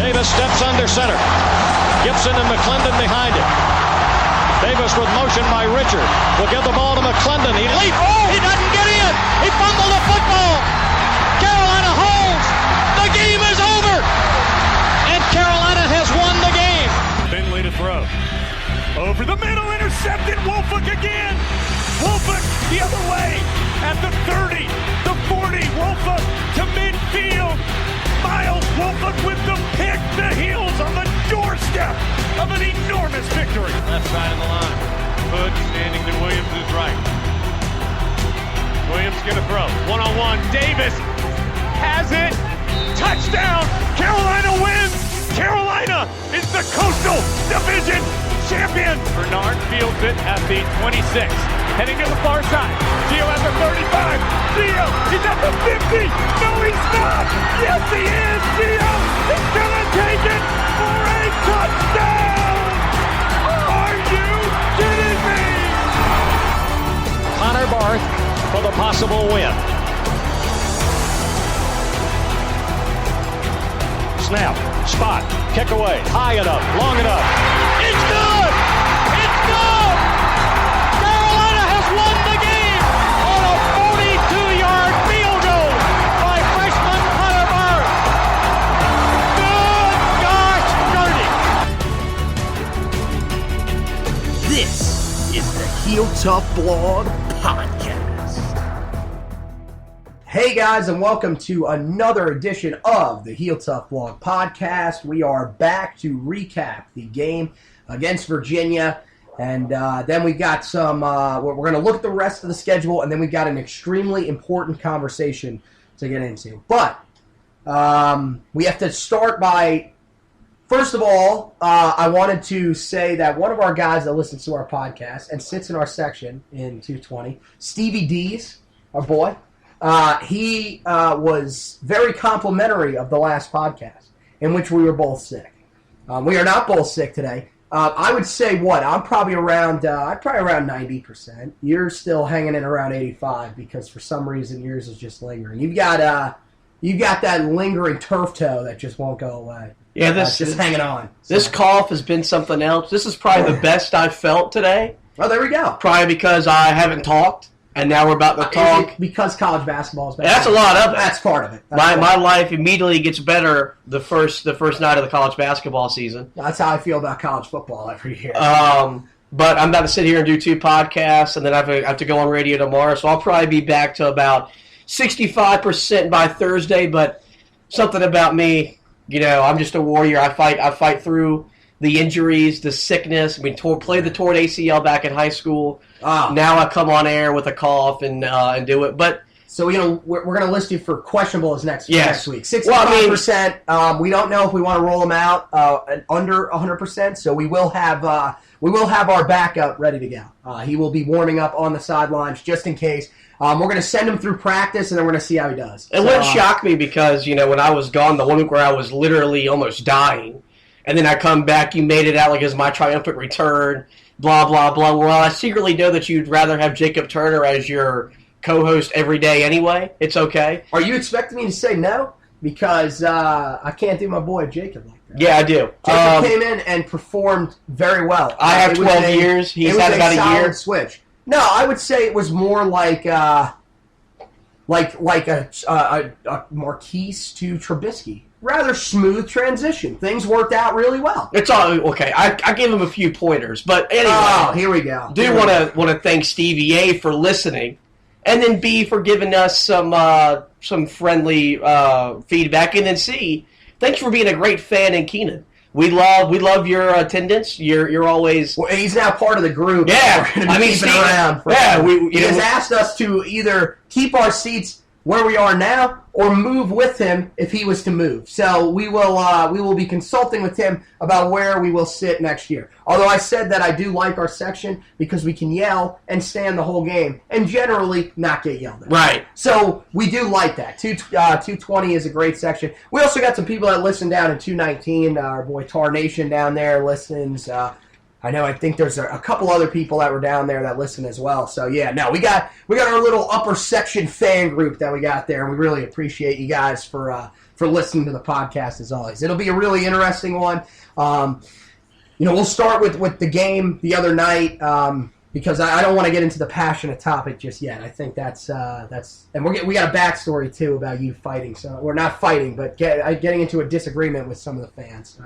Davis steps under center. Gibson and McClendon behind him. Davis with motion by Richard. Will give the ball to McClendon. He leaps. Oh, he doesn't get in. He fumbled the football. Carolina holds. The game is over. And Carolina has won the game. Finley to throw. Over the middle, intercepted. Wolford again. Wolford the other way. At the 30, the 40. Wolford to midfield. Miles Wolford with the pick. The Heels on the doorstep of an enormous victory. Left side of the line. Hood standing to Williams' right. Williams gonna throw. One-on-one. Davis has it. Touchdown. Carolina wins. Carolina is the Coastal Division champion. Bernard fields it at the 26. Heading to the far side. Gio at the 35. Gio, he's at the 50. No, he's not. Yes, he is. Gio is going to take it for a touchdown. Are you kidding me? Connor Barth for the possible win. Snap, spot, kick away, high enough, long enough. It's good! It's good! Carolina has won the game on a 42-yard field goal by freshman Connor Barth. Good gosh, dirty. This is the Heel Tough Blog Podcast. Hey guys, and welcome to another edition of the Heel Tough Blog Podcast. We are back to recap the game against Virginia, and then we got some, we're going to look at the rest of the schedule, and then we got an extremely important conversation to get into. But we have to start by, first of all, I wanted to say that one of our guys that listens to our podcast and sits in our section in 220, Stevie D's, our boy, he was very complimentary of the last podcast, in which we were both sick. We are not both sick today. I would say I'm probably around 90%. You're still hanging in around 85 because for some reason yours is just lingering. You've got that lingering turf toe that just won't go away. Yeah, this just hanging on. This cough has been something else. This is probably the best I've felt today. Oh, there we go. Probably because I haven't talked. And now we're about to talk. Is it because college basketball is better? That's a lot of it. That's part of it. My life immediately gets better the first night of the college basketball season. That's how I feel about college football every year. But I'm about to sit here and do 2 podcasts, and then I have to go on radio tomorrow. So I'll probably be back to about 65% by Thursday. But something about me, I'm just a warrior. I fight through the injuries, the sickness. Played the torn ACL back in high school. Now I come on air with a cough and do it. But so we're going to list you for questionables next week. 65%. Well, we don't know if we want to roll them out under 100%. So we will have our backup ready to go. He will be warming up on the sidelines just in case. We're going to send him through practice, and then we're going to see how he does. It wouldn't shock me because when I was gone, the 1 week where I was literally almost dying. And then I come back, you made it out like it was my triumphant return, blah, blah, blah. Well, I secretly know that you'd rather have Jacob Turner as your co-host every day anyway. It's okay. Are you expecting me to say no? Because I can't do my boy Jacob like that. Yeah, I do. Jacob came in and performed very well. I have 12 years. He's had about a year. Switch. No, I would say it was more like a Marquise to Trubisky. Rather smooth transition. Things worked out really well. It's all okay. I gave him a few pointers, but anyway. Oh, here we go. Do want to thank Stevie A for listening, and then B for giving us some friendly feedback, and then C, thanks for being a great fan in Keenan. We love your attendance. You're always. Well, he's now part of the group. Yeah, we're going to be keeping around. He has asked us to either keep our seats where we are now, or move with him if he was to move. So we will be consulting with him about where we will sit next year. Although I said that I do like our section because we can yell and stand the whole game and generally not get yelled at. Right. So we do like that. 220 is a great section. We also got some people that listen down in 219. Our boy Tar Nation down there listens. I know. I think there's a couple other people that were down there that listen as well. So yeah, no, we got our little upper section fan group that we got there, and we really appreciate you guys for listening to the podcast as always. It'll be a really interesting one. We'll start with the game the other night because I don't want to get into the passionate topic just yet. I think that's and we got a backstory too about you fighting. So we're not fighting, but getting into a disagreement with some of the fans.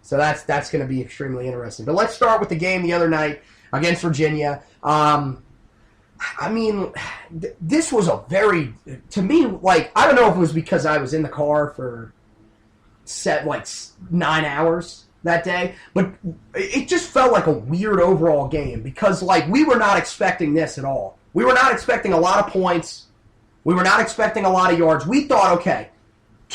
So that's going to be extremely interesting. But let's start with the game the other night against Virginia. This was a very, to me, I don't know if it was because I was in the car for 9 hours that day, but it just felt like a weird overall game because, we were not expecting this at all. We were not expecting a lot of points. We were not expecting a lot of yards. We thought, okay,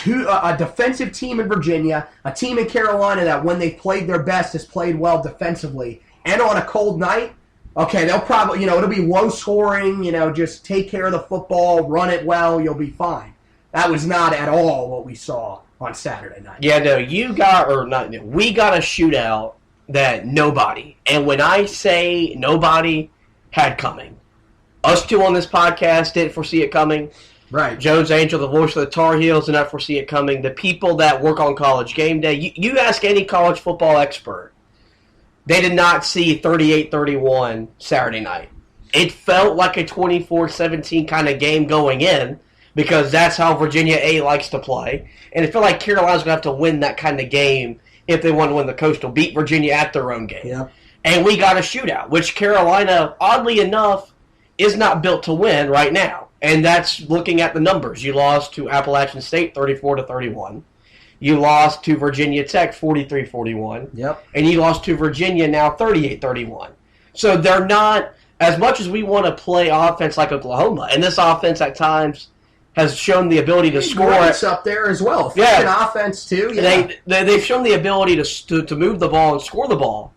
a defensive team in Virginia, a team in Carolina that when they played their best has played well defensively, and on a cold night, okay, they'll probably, it'll be low scoring, just take care of the football, run it well, you'll be fine. That was not at all what we saw on Saturday night. Yeah, no, we got a shootout that nobody, and when I say nobody, had coming. Us two on this podcast didn't foresee it coming. Right. Jones Angel, the voice of the Tar Heels, did not foresee it coming. The people that work on College Game Day, you ask any college football expert, they did not see 38-31 Saturday night. It felt like a 24-17 kind of game going in because that's how Virginia A likes to play. And it felt like Carolina's going to have to win that kind of game if they want to win the Coastal, beat Virginia at their own game. Yep. And we got a shootout, which Carolina, oddly enough, is not built to win right now. And that's looking at the numbers. You lost to Appalachian State 34-31. You lost to Virginia Tech 43-41. Yep. And you lost to Virginia now 38-31. So they're not, as much as we want to play offense like Oklahoma, and this offense at times has shown the ability to score. It's up there as well. Yeah. Offense too. Yeah. They've shown the ability to move the ball and score the ball.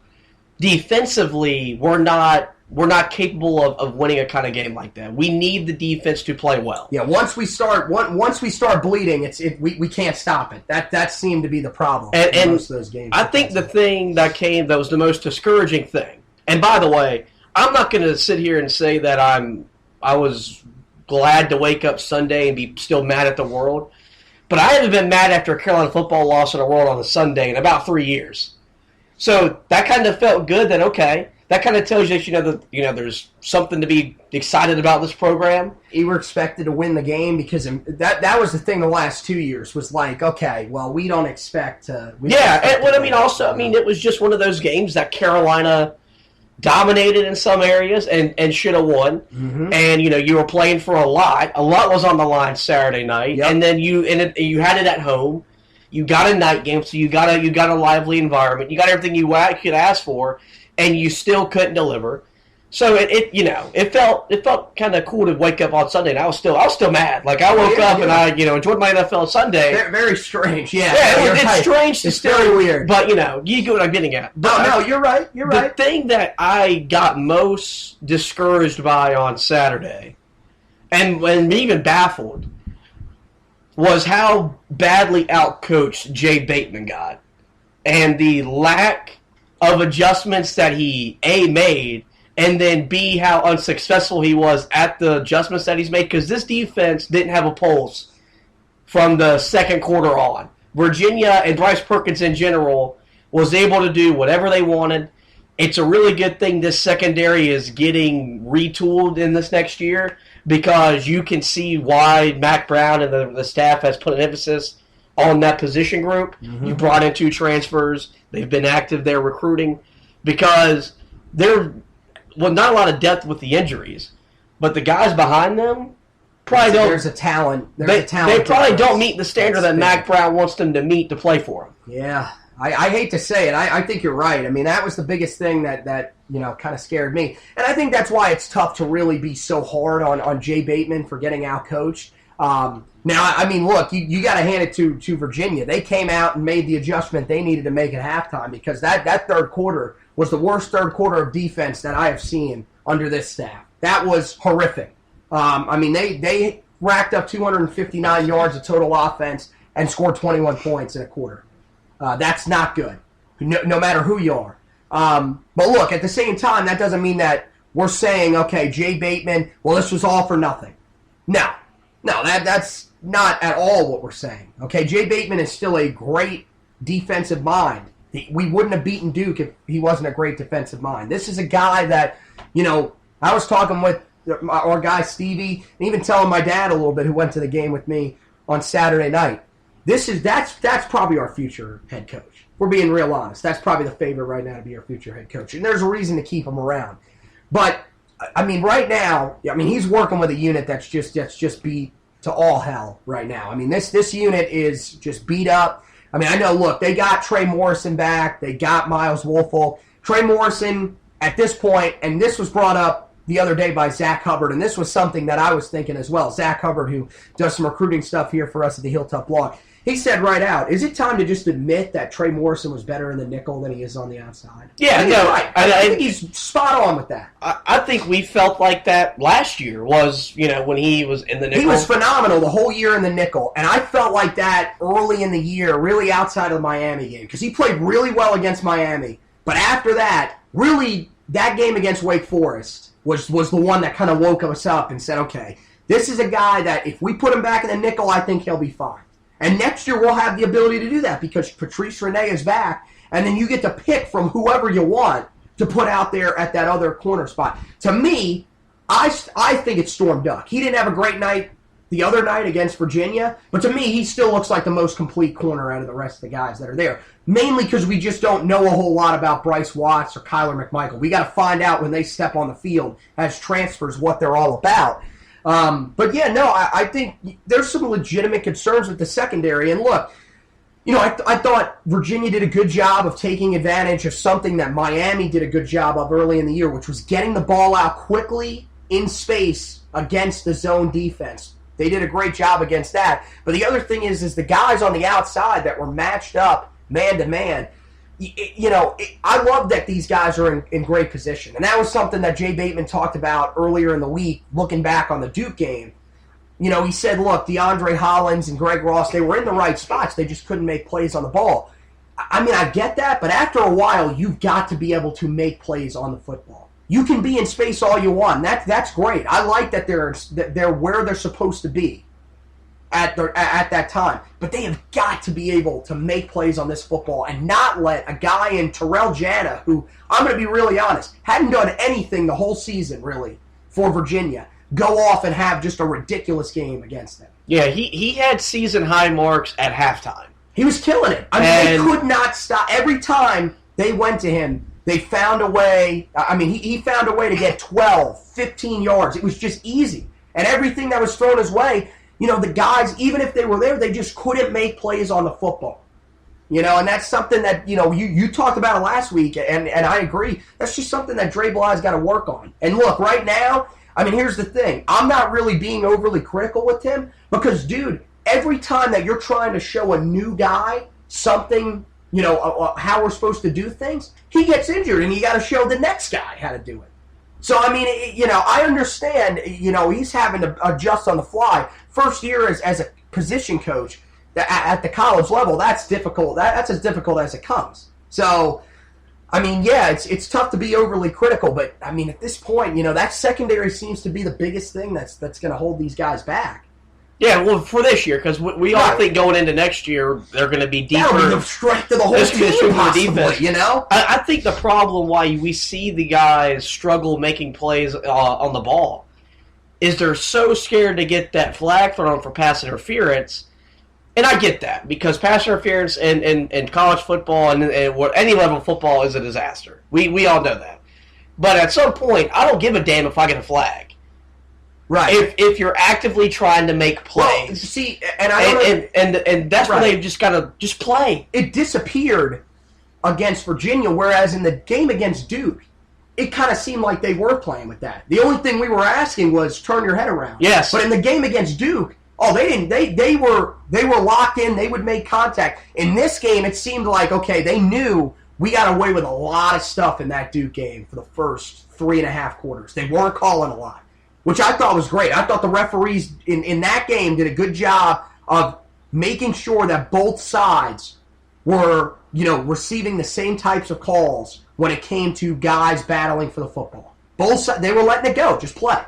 Defensively, we're not capable of winning a kind of game like that. We need the defense to play well. Yeah, once we start bleeding, we can't stop it. That seemed to be the problem in most of those games. I think the thing that was the most discouraging thing. And by the way, I'm not going to sit here and say that I was glad to wake up Sunday and be still mad at the world, but I haven't been mad after a Carolina football loss in a world on a Sunday in about 3 years. So that kind of felt good. That okay. That kind of tells you that there's something to be excited about this program. You were expected to win the game because that was the thing the last 2 years was okay, well, we don't expect to. It was just one of those games that Carolina dominated in some areas and should have won. Mm-hmm. And you were playing for a lot. A lot was on the line Saturday night, yep. And then you had it at home. You got a night game, so you got a lively environment. You got everything you could ask for. And you still couldn't deliver, so it felt kind of cool to wake up on Sunday. And I was still mad. I woke up and I enjoyed my NFL Sunday. Very strange, yeah. It's strange. It's very weird, but you get what I'm getting at. But no, you're right. You're right. The thing that I got most discouraged by on Saturday, and even baffled, was how badly outcoached Jay Bateman got, and the lack of adjustments that he, A, made, and then, B, how unsuccessful he was at the adjustments that he's made, because this defense didn't have a pulse from the second quarter on. Virginia and Bryce Perkins in general was able to do whatever they wanted. It's a really good thing this secondary is getting retooled in this next year because you can see why Mac Brown and the staff has put an emphasis on that position group. Mm-hmm. You brought in 2 transfers. They've been active there recruiting because they're not a lot of depth with the injuries, but the guys behind them probably don't. There's a talent. They probably don't meet the standard that Mac Brown wants them to meet to play for him. Yeah, I hate to say it. I think you're right. I mean, that was the biggest thing that kind of scared me, and I think that's why it's tough to really be so hard on Jay Bateman for getting outcoached. Now, I mean, look, you got to hand it to Virginia. They came out and made the adjustment they needed to make at halftime because that third quarter was the worst third quarter of defense that I have seen under this staff. That was horrific. They racked up 259 yards of total offense and scored 21 points in a quarter. That's not good, no matter who you are. But look, at the same time, that doesn't mean that we're saying, okay, Jay Bateman, well, this was all for nothing. No, that's not at all what we're saying. Okay, Jay Bateman is still a great defensive mind. We wouldn't have beaten Duke if he wasn't a great defensive mind. This is a guy that, I was talking with our guy Stevie, and even telling my dad a little bit, who went to the game with me on Saturday night. That's probably our future head coach. We're being real honest. That's probably the favorite right now to be our future head coach, and there's a reason to keep him around. But I mean, right now, he's working with a unit that's just beat to all hell right now. I mean, this unit is just beat up. I mean, I know. Look, they got Trey Morrison back. They got Miles Wolfel. Trey Morrison at this point, and this was brought up the other day by Zach Hubbard, and this was something that I was thinking as well. Zach Hubbard, who does some recruiting stuff here for us at the Heel Tough Blog, he said right out, is it time to just admit that Trey Morrison was better in the nickel than he is on the outside? Yeah, no, right. I think he's spot on with that. I think we felt like that last year was, when he was in the nickel. He was phenomenal the whole year in the nickel, and I felt like that early in the year, really outside of the Miami game, because he played really well against Miami. But after that, really, that game against Wake Forest was the one that kind of woke us up and said, okay, this is a guy that if we put him back in the nickel, I think he'll be fine. And next year we'll have the ability to do that because Patrice Rene is back, and then you get to pick from whoever you want to put out there at that other corner spot. To me, I think it's Storm Duck. He didn't have a great night the other night against Virginia, but to me he still looks like the most complete corner out of the rest of the guys that are there, mainly because we just don't know a whole lot about Bryce Watts or Kyler McMichael. We got to find out when they step on the field as transfers what they're all about. But yeah, no, I think there's some legitimate concerns with the secondary. And look, I thought Virginia did a good job of taking advantage of something that Miami did a good job of early in the year, which was getting the ball out quickly in space against the zone defense. They did a great job against that. But the other thing is the guys on the outside that were matched up man-to-man, I love that these guys are in great position. And that was something that Jay Bateman talked about earlier in the week, looking back on the Duke game. He said, look, DeAndre Hollins and Greg Ross, they were in the right spots. They just couldn't make plays on the ball. I mean, I get that, but after a while, you've got to be able to make plays on the football. You can be in space all you want. That's great. I like that they're where they're supposed to be at that time. But they have got to be able to make plays on this football and not let a guy in Terrell Jana, who, I'm going to be really honest, hadn't done anything the whole season, really, for Virginia, go off and have just a ridiculous game against them. Yeah, he had season-high marks at halftime. He was killing it. I mean, they could not stop. Every time they went to him, they found a way. I mean, he found a way to get 12, 15 yards. It was just easy. And everything that was thrown his way, the guys, even if they were there, they just couldn't make plays on the football. And that's something that, you talked about it last week, and I agree. That's just something that Dre Bly's got to work on. And look, right now, I mean, here's the thing. I'm not really being overly critical with him because, dude, every time that you're trying to show a new guy something, how we're supposed to do things, he gets injured, and you got to show the next guy how to do it. So, I mean, I understand, he's having to adjust on the fly. First year as a position coach at the college level, that's difficult. That's as difficult as it comes. So, I mean, yeah, it's tough to be overly critical, but, I mean, at this point, that secondary seems to be the biggest thing that's going to hold these guys back. Yeah, well, for this year, because we all think going into next year they're going to be deeper. That'll be the strength of the whole team, possibly, I think the problem why we see the guys struggle making plays on the ball is they're so scared to get that flag thrown for pass interference. And I get that, because pass interference in college football and any level of football is a disaster. We all know that. But at some point, I don't give a damn if I get a flag. Right. If you're actively trying to make plays. Well, see, and that's where they've just got to just play. It disappeared against Virginia, whereas in the game against Duke, it kind of seemed like they were playing with that. The only thing we were asking was turn your head around. Yes. But in the game against Duke, they didn't. They were locked in. They would make contact. In this game, it seemed like, okay, they knew we got away with a lot of stuff in that Duke game for the first 3.5 quarters. They weren't calling a lot, which I thought was great. I thought the referees in that game did a good job of making sure that both sides were, receiving the same types of calls when it came to guys battling for the football. Both sides, they were letting it go, just play.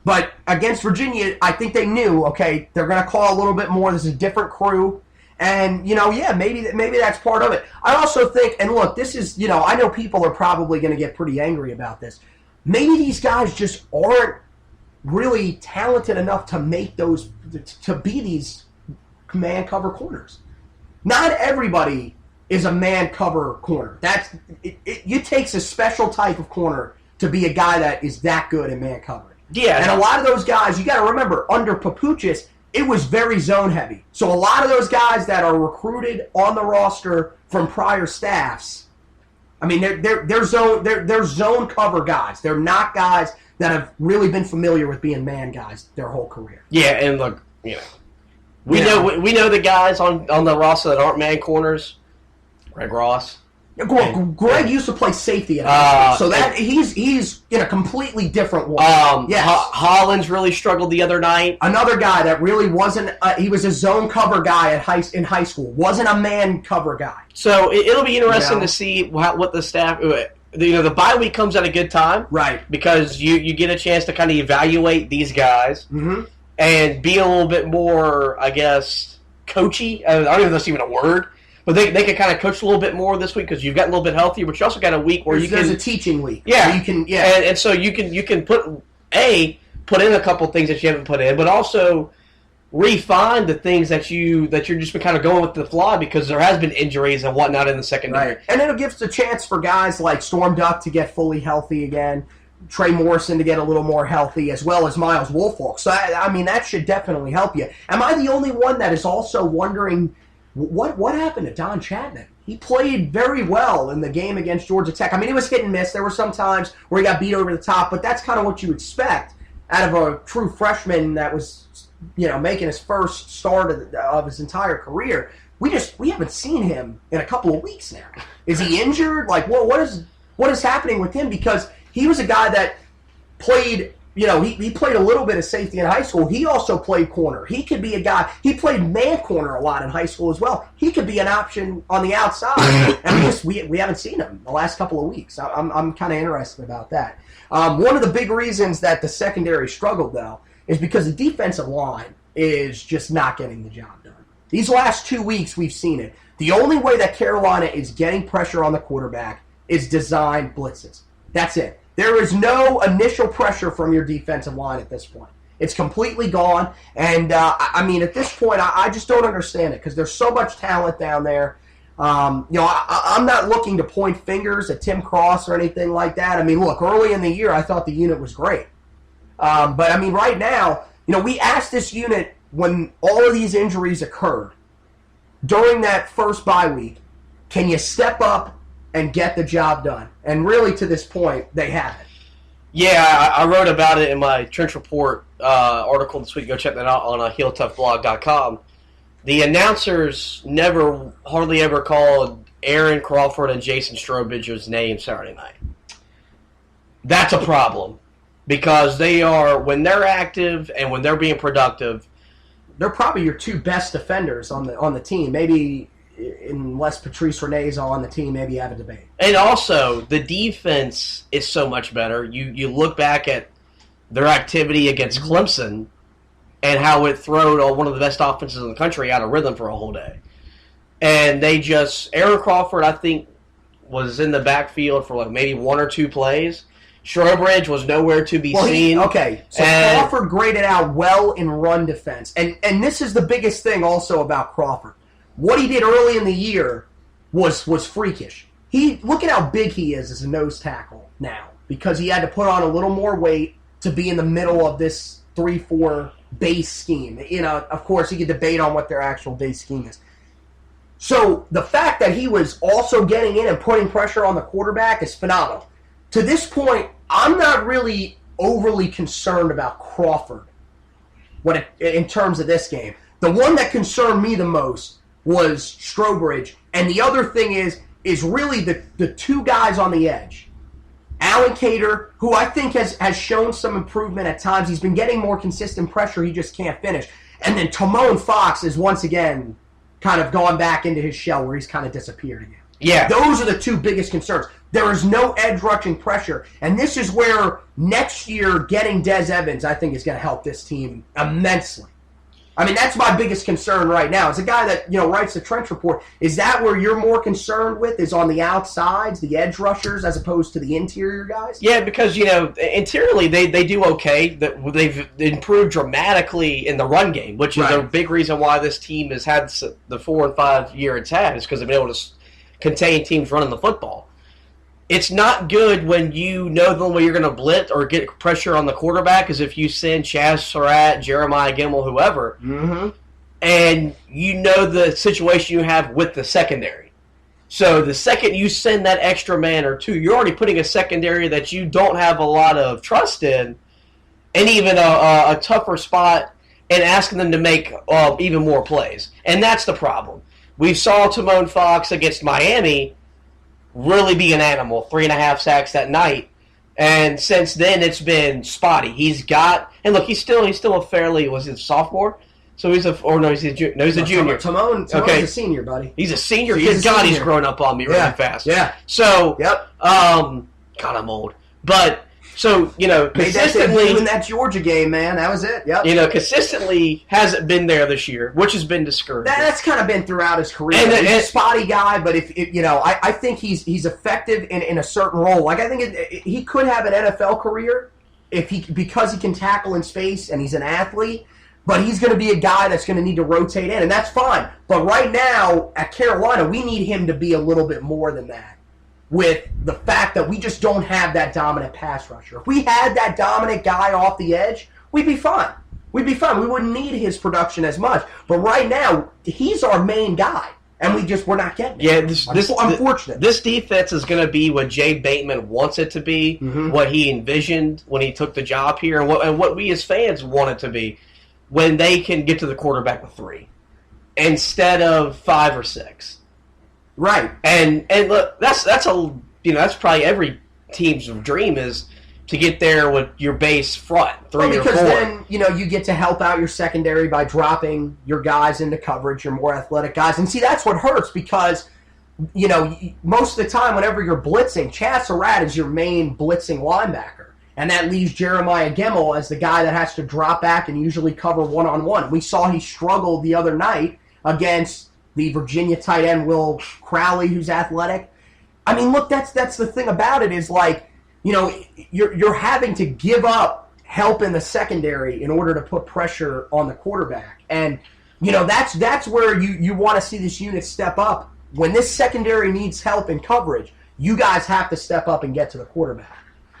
But against Virginia, I think they knew, okay, they're going to call a little bit more. This is a different crew. And, maybe that's part of it. I also think, and look, this is, I know people are probably going to get pretty angry about this. Maybe these guys just aren't really talented enough to make those, to be these man cover corners. Not everybody is a man cover corner. It takes a special type of corner to be a guy that is that good in man covering. Yeah. And a lot of those guys, you got to remember, under Papuchis, it was very zone heavy. So a lot of those guys that are recruited on the roster from prior staffs, I mean, they're zone cover guys. They're not guys that have really been familiar with being man guys their whole career. Yeah, and look, we know the guys on the roster that aren't man corners. Greg Ross. Greg used to play safety at high school, so that he's in a completely different one. Yes. Hollins really struggled the other night. Another guy that really wasn't. He was a zone cover guy in high school. Wasn't a man cover guy. So it'll be interesting to see what the staff. The bye week comes at a good time, right? Because you get a chance to kind of evaluate these guys and be a little bit more, I guess, coachy. I don't even know if that's even a word. But they can kind of coach a little bit more this week because you've got a little bit healthier, but you also got a week where there's a teaching week. Yeah, you can. Yeah, and so you can put in a couple things that you haven't put in, but also refine the things that you're just been kind of going with the fly because there has been injuries and whatnot in the secondary. Right. And it'll give the chance for guys like Storm Duck to get fully healthy again, Trey Morrison to get a little more healthy, as well as Miles Woolfolk. So I mean that should definitely help you. Am I the only one that is also wondering? What happened to Don Chapman? He played very well in the game against Georgia Tech. I mean, it was hit and miss. There were some times where he got beat over the top, but that's kind of what you expect out of a true freshman that was, making his first start of his entire career. We haven't seen him in a couple of weeks now. Is he injured? Like, what is happening with him? Because he was a guy that played. He played a little bit of safety in high school. He also played corner. He could be a guy. He played man corner a lot in high school as well. He could be an option on the outside. And we haven't seen him the last couple of weeks. I'm kind of interested about that. One of the big reasons that the secondary struggled, though, is because the defensive line is just not getting the job done. These last 2 weeks, we've seen it. The only way that Carolina is getting pressure on the quarterback is design blitzes. That's it. There is no initial pressure from your defensive line at this point. It's completely gone. And, at this point, I just don't understand it because there's so much talent down there. I'm not looking to point fingers at Tim Cross or anything like that. I mean, look, early in the year, I thought the unit was great. But right now, we asked this unit when all of these injuries occurred during that first bye week, can you step up and get the job done? And really, to this point, they haven't. Yeah, I wrote about it in my Trench Report article this week. Go check that out on HeelToughBlog.com. The announcers hardly ever called Aaron Crawford and Jason Strobridger's name Saturday night. That's a problem because when they're active and when they're being productive, they're probably your two best defenders on the team. Maybe unless Patrice Renee's on the team, maybe you have a debate. And also, the defense is so much better. You look back at their activity against Clemson and how it threw one of the best offenses in the country out of rhythm for a whole day. And Aaron Crawford, I think, was in the backfield for maybe one or two plays. Strobridge was nowhere to be seen. Crawford graded out well in run defense. And this is the biggest thing also about Crawford. What he did early in the year was freakish. Look at how big he is as a nose tackle now because he had to put on a little more weight to be in the middle of this 3-4 base scheme. Of course, you could debate on what their actual base scheme is. So the fact that he was also getting in and putting pressure on the quarterback is phenomenal. To this point, I'm not really overly concerned about Crawford in terms of this game. The one that concerned me the most was Strobridge. And the other thing is really the two guys on the edge. Alan Cater, who I think has shown some improvement at times. He's been getting more consistent pressure. He just can't finish. And then Timon Fox is once again kind of gone back into his shell where he's kind of disappeared again. Yeah. Those are the two biggest concerns. There is no edge rushing pressure, and this is where next year getting Des Evans, I think, is going to help this team immensely. I mean, that's my biggest concern right now. As a guy that, writes the trench report, is that where you're more concerned with, is on the outsides, the edge rushers, as opposed to the interior guys? Yeah, because, interiorly they do okay. They've improved dramatically in the run game, which is a big reason why this team has had the 4 and 5 year it's had, is because they've been able to contain teams running the football. It's not good when you know the only way you're going to blitz or get pressure on the quarterback is if you send Chaz Surratt, Jeremiah Gemmel, whoever, and you know the situation you have with the secondary. So the second you send that extra man or two, you're already putting a secondary that you don't have a lot of trust in, and even a tougher spot, and asking them to make even more plays. And that's the problem. We saw Timon Fox against Miami really be an animal, 3.5 sacks that night, and since then it's been spotty. He's still a fairly, was he a sophomore? So he's a junior. Timon's a senior, buddy. He's a senior. Good God, he's grown up on me really fast. Yeah. So, God, I'm old. But, so, consistently in that Georgia game, man, that was it. Yep. Consistently hasn't been there this year, which has been discouraging. That's kind of been throughout his career. He's a spotty guy, but I think he's effective in a certain role. Like, I think he could have an NFL career because he can tackle in space and he's an athlete. But he's going to be a guy that's going to need to rotate in, and that's fine. But right now at Carolina, we need him to be a little bit more than that, with the fact that we just don't have that dominant pass rusher. If we had that dominant guy off the edge, we'd be fine. We wouldn't need his production as much. But right now, he's our main guy, and we're not getting it. Yeah, unfortunate. This defense is going to be what Jay Bateman wants it to be, what he envisioned when he took the job here, and what we as fans want it to be, when they can get to the quarterback with 3 instead of 5 or 6. Right. And look, that's probably every team's dream, is to get there with your base front, 3 or 4. Because then, you get to help out your secondary by dropping your guys into coverage, your more athletic guys. And see, that's what hurts, because, most of the time whenever you're blitzing, Chaz Surratt is your main blitzing linebacker. And that leaves Jeremiah Gemmel as the guy that has to drop back and usually cover one-on-one. We saw he struggled the other night against the Virginia tight end Will Crowley, who's athletic. I mean, look, that's the thing about it, is like, you're having to give up help in the secondary in order to put pressure on the quarterback. And, that's where you want to see this unit step up. When this secondary needs help in coverage, you guys have to step up and get to the quarterback.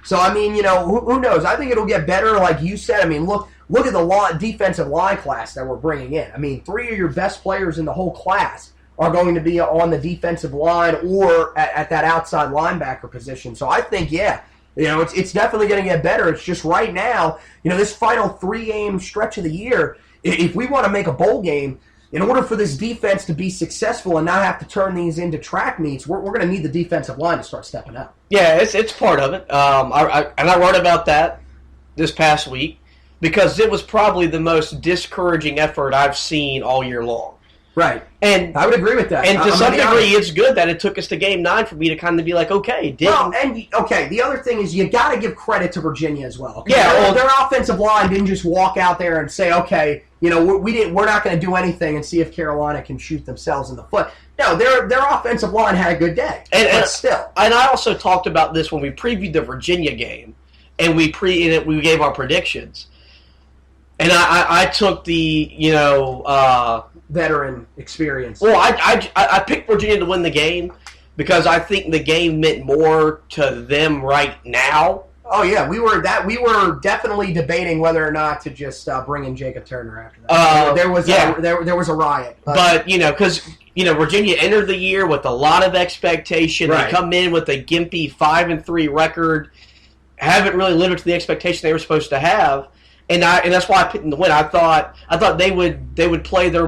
So, I mean, who knows? I think it'll get better, like you said. I mean, look at the defensive line class that we're bringing in. I mean, 3 of your best players in the whole class are going to be on the defensive line or at that outside linebacker position. So I think, it's definitely going to get better. It's just right now, this final 3-game stretch of the year, if we want to make a bowl game, in order for this defense to be successful and not have to turn these into track meets, we're going to need the defensive line to start stepping up. Yeah, it's part of it. I wrote about that this past week because it was probably the most discouraging effort I've seen all year long. Right. And I would agree with that. And to some degree, it's good that it took us to Game 9 for me to kind of be like, okay, the other thing is you got to give credit to Virginia as well. Yeah, their offensive line didn't just walk out there and say, okay, we're not going to do anything and see if Carolina can shoot themselves in the foot. No, their offensive line had a good day, but still. And I also talked about this when we previewed the Virginia game, and we gave our predictions. And I took the veteran experience. Well, I picked Virginia to win the game because I think the game meant more to them right now. Oh yeah, we were definitely debating whether or not to just bring in Jacob Turner after that. There was a riot, but because Virginia entered the year with a lot of expectation. Right. They come in with a gimpy 5-3 record, haven't really lived up to the expectation they were supposed to have. And that's why I picked them to win. I thought they would play their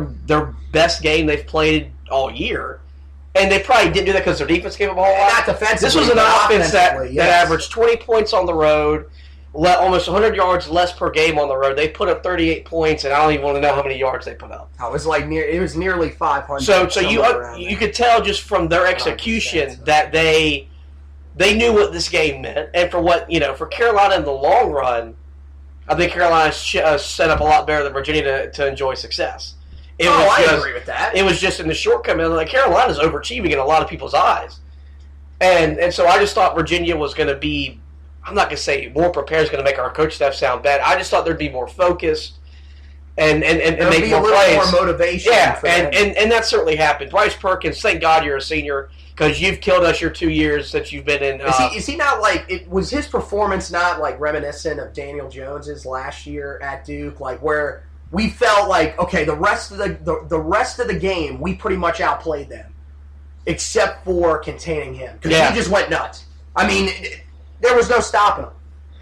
best game they've played all year, and they probably didn't do that because their defense gave them a whole lot. Not defensively. This was an offense that averaged 20 points on the road, almost 100 yards less per game on the road. They put up 38 points, and I don't even want to know how many yards they put up. It was nearly 500. So you could tell just from their execution that they knew what this game meant, and for Carolina in the long run, I think Carolina set up a lot better than Virginia to enjoy success. I agree with that. It was just in the shortcoming. Like Carolina's overachieving in a lot of people's eyes, and so I just thought Virginia was going to be. I'm not going to say more prepared is going to make our coach staff sound bad. I just thought there'd be more focused and make be more a little plays. more motivation. Yeah, and that certainly happened. Bryce Perkins, thank God you're a senior because you've killed us your 2 years that you've been in. Is he not was his performance not like reminiscent of Daniel Jones's last year at Duke, like where we felt like okay, the rest of the game we pretty much outplayed them, except for containing him because he just went nuts. I mean. There was no stopping him.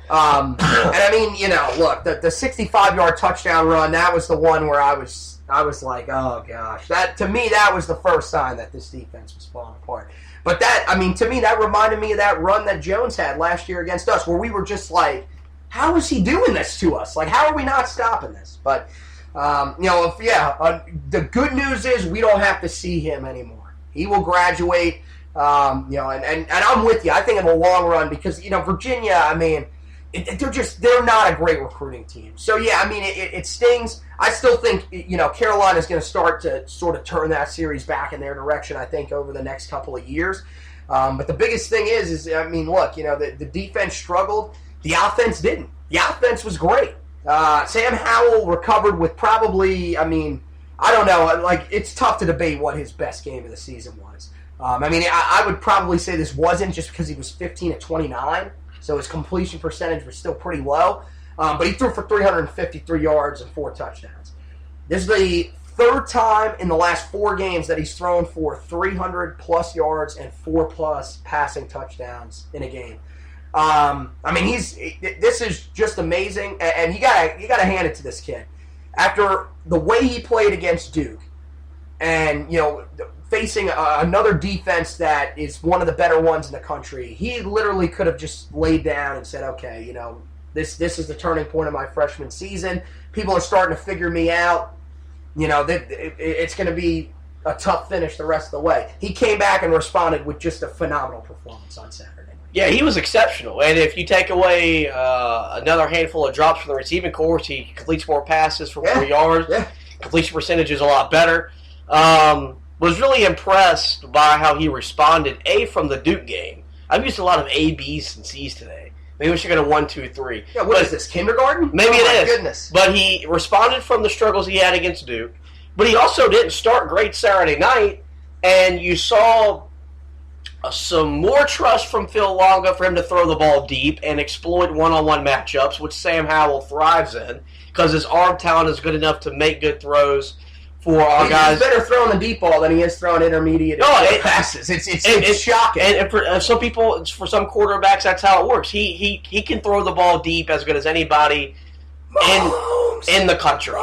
And I mean, look, the 65-yard touchdown run, that was the one where I was like, oh gosh. To me, that was the first sign that this defense was falling apart. But to me, that reminded me of that run that Jones had last year against us, where we were just like, how is he doing this to us? Like, how are we not stopping this? But, the good news is we don't have to see him anymore. He will graduate. And I'm with you. I think in the long run, because Virginia, I mean, they're not a great recruiting team. So yeah, I mean, it stings. I still think Carolina's going to start to sort of turn that series back in their direction. I think over the next couple of years. But the biggest thing is I mean, look, the defense struggled. The offense didn't. The offense was great. Sam Howell recovered with probably. I mean, I don't know. Like it's tough to debate what his best game of the season was. I would probably say this wasn't just because he was 15 of 29, so his completion percentage was still pretty low. But he threw for 353 yards and 4 touchdowns. This is the third time in the last 4 games that he's thrown for 300-plus yards and 4-plus passing touchdowns in a game. This is just amazing, and you gotta hand it to this kid. After the way he played against Duke, and facing another defense that is one of the better ones in the country, he literally could have just laid down and said, okay, this is the turning point of my freshman season. People are starting to figure me out. It's going to be a tough finish the rest of the way. He came back and responded with just a phenomenal performance on Saturday. Yeah, he was exceptional. And if you take away another handful of drops from the receiving corps, he completes more passes for 4 yards. Yeah. Completion percentage is a lot better. Was really impressed by how he responded, from the Duke game. I've used a lot of A, B's, and C's today. Maybe we should go to 1, 2, 3. Yeah, what is this, kindergarten? Maybe it is. Goodness. But he responded from the struggles he had against Duke. But he also didn't start great Saturday night, and you saw some more trust from Phil Longa for him to throw the ball deep and exploit one-on-one matchups, which Sam Howell thrives in, because his arm talent is good enough to make good throws. For our guys, he's better throwing the deep ball than he is throwing intermediate passes. It's shocking. And for some people, for some quarterbacks, that's how it works. He can throw the ball deep as good as anybody in the country.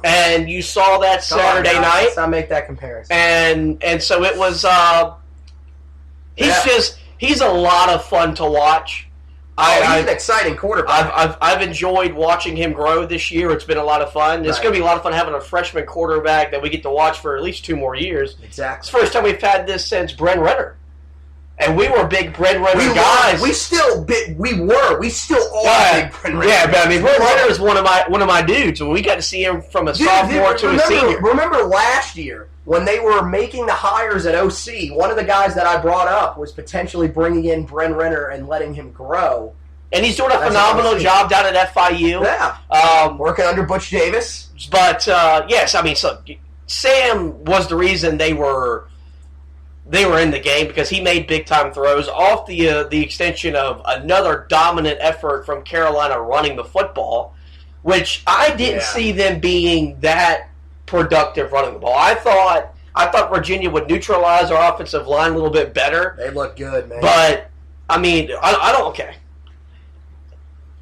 And you saw that Saturday night. Let's not make that comparison. And so it was. He's a lot of fun to watch. He's an exciting quarterback. I've enjoyed watching him grow this year. It's been a lot of fun. It's going to be a lot of fun having a freshman quarterback that we get to watch for at least 2 more years. Exactly. It's the first time we've had this since Brent Renner. And we were big Brent Renner guys. We still are big Brent Renner. Yeah, but Brent Renner is one of my dudes, and we got to see him from a sophomore to a senior. Remember last year when they were making the hires at OC, one of the guys that I brought up was potentially bringing in Brent Renner and letting him grow. And he's doing a phenomenal job down at FIU. Yeah. Working under Butch Davis. But, yes, so Sam was the reason they were in the game because he made big-time throws off the extension of another dominant effort from Carolina running the football, which I didn't see them being that productive running the ball. I thought Virginia would neutralize our offensive line a little bit better. They look good, man. But, I don't. Okay.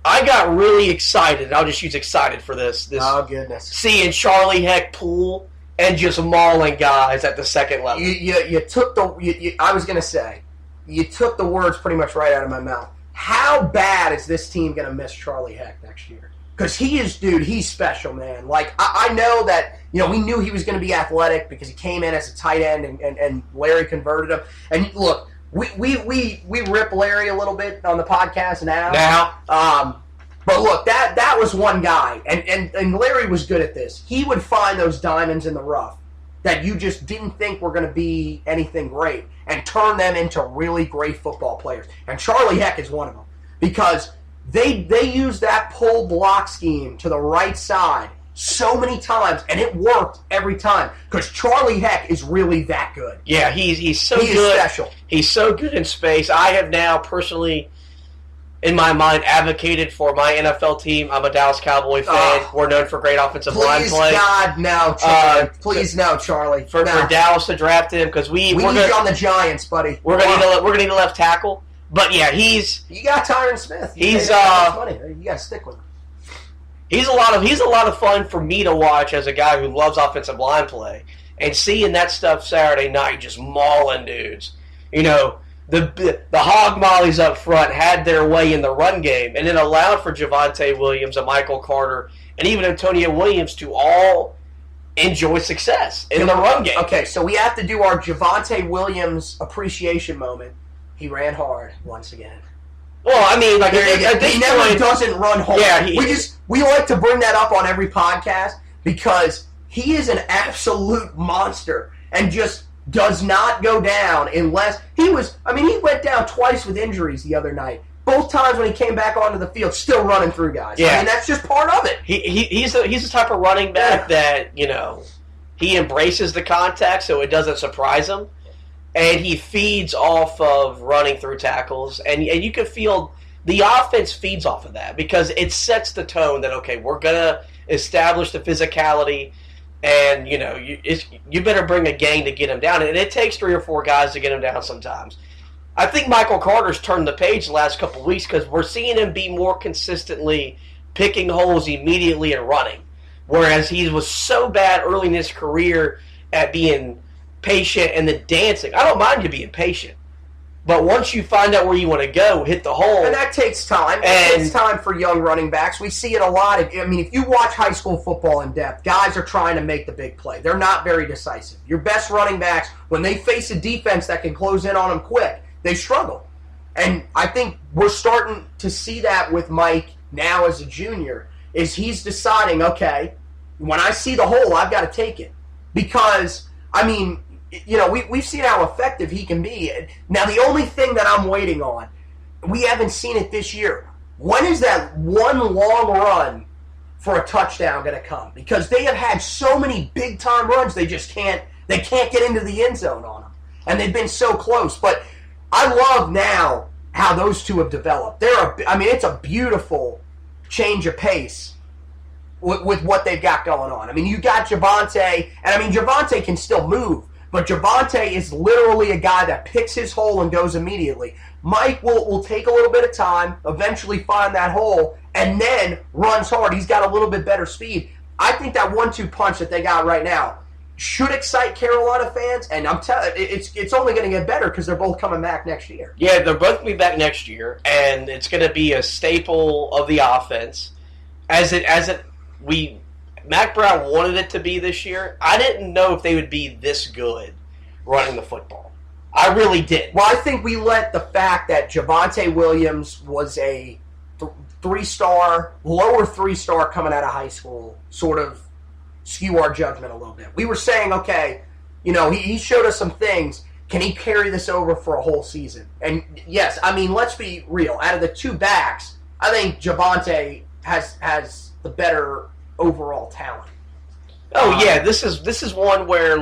I got really excited. I'll just use excited for this. Oh, goodness. Seeing Charlie Heck pull and just mauling guys at the second level. You took I was going to say, you took the words pretty much right out of my mouth. how bad is this team going to miss Charlie Heck next year? Because he's special, man. Like, I know that, we knew he was going to be athletic because he came in as a tight end and Larry converted him. And look, we rip Larry a little bit on the podcast now. But look, that was one guy, and Larry was good at this. He would find those diamonds in the rough that you just didn't think were going to be anything great and turn them into really great football players. And Charlie Heck is one of them because they use that pull block scheme to the right side so many times, and it worked every time because Charlie Heck is really that good. Yeah, he's so good. Is special. He's so good in space. I have now personally, in my mind, advocated for my NFL team. I'm a Dallas Cowboy fan. We're known for great offensive line play. Please, Charlie. For Dallas to draft him because we need you on the Giants, buddy. We're gonna need a left tackle. But yeah, you got Tyron Smith. He's funny. You got to stick with him. He's a lot of fun for me to watch as a guy who loves offensive line play and seeing that stuff Saturday night just mauling dudes. The hog mollies up front had their way in the run game, and it allowed for Javonte Williams and Michael Carter and even Antonio Williams to all enjoy success in the run game. Okay, so we have to do our Javonte Williams appreciation moment. He ran hard once again. Well, I mean, like he never doesn't run hard. Yeah, we like to bring that up on every podcast because he is an absolute monster and just does not go down unless he went down twice with injuries the other night. Both times when he came back onto the field, still running through guys. Yeah. I mean, that's just part of it. He's the type of running back that, he embraces the contact so it doesn't surprise him. And he feeds off of running through tackles. And you can feel the offense feeds off of that because it sets the tone that, okay, we're going to establish the physicality. And, you better bring a gang to get him down. And it takes 3 or 4 guys to get him down sometimes. I think Michael Carter's turned the page the last couple of weeks because we're seeing him be more consistently picking holes immediately and running. Whereas he was so bad early in his career at being patient and then dancing. I don't mind you being patient. But once you find out where you want to go, hit the hole. And that takes time. It takes time for young running backs. We see it a lot. If you watch high school football in depth, guys are trying to make the big play. They're not very decisive. Your best running backs, when they face a defense that can close in on them quick, they struggle. And I think we're starting to see that with Mike now as a junior, is he's deciding, okay, when I see the hole, I've got to take it. Because, we've seen how effective he can be. Now, the only thing that I'm waiting on, we haven't seen it this year. When is that one long run for a touchdown going to come? Because they have had so many big-time runs, they can't get into the end zone on them. And they've been so close. But I love now how those two have developed. It's a beautiful change of pace with what they've got going on. You got Javonte, and Javonte can still move. But Javonte is literally a guy that picks his hole and goes immediately. Mike will take a little bit of time, eventually find that hole, and then runs hard. He's got a little bit better speed. I think that 1-2 punch that they got right now should excite Carolina fans, and I'm telling you, it's only going to get better because they're both coming back next year. Yeah, they're both going to be back next year, and it's going to be a staple of the offense. Mac Brown wanted it to be this year. I didn't know if they would be this good running the football. I really did. Well, I think we let the fact that Javonte Williams was a 3-star, lower 3-star coming out of high school sort of skew our judgment a little bit. We were saying, okay, he showed us some things. Can he carry this over for a whole season? And yes, let's be real. Out of the 2 backs, I think Javonte has the better overall talent. Oh yeah, this is one where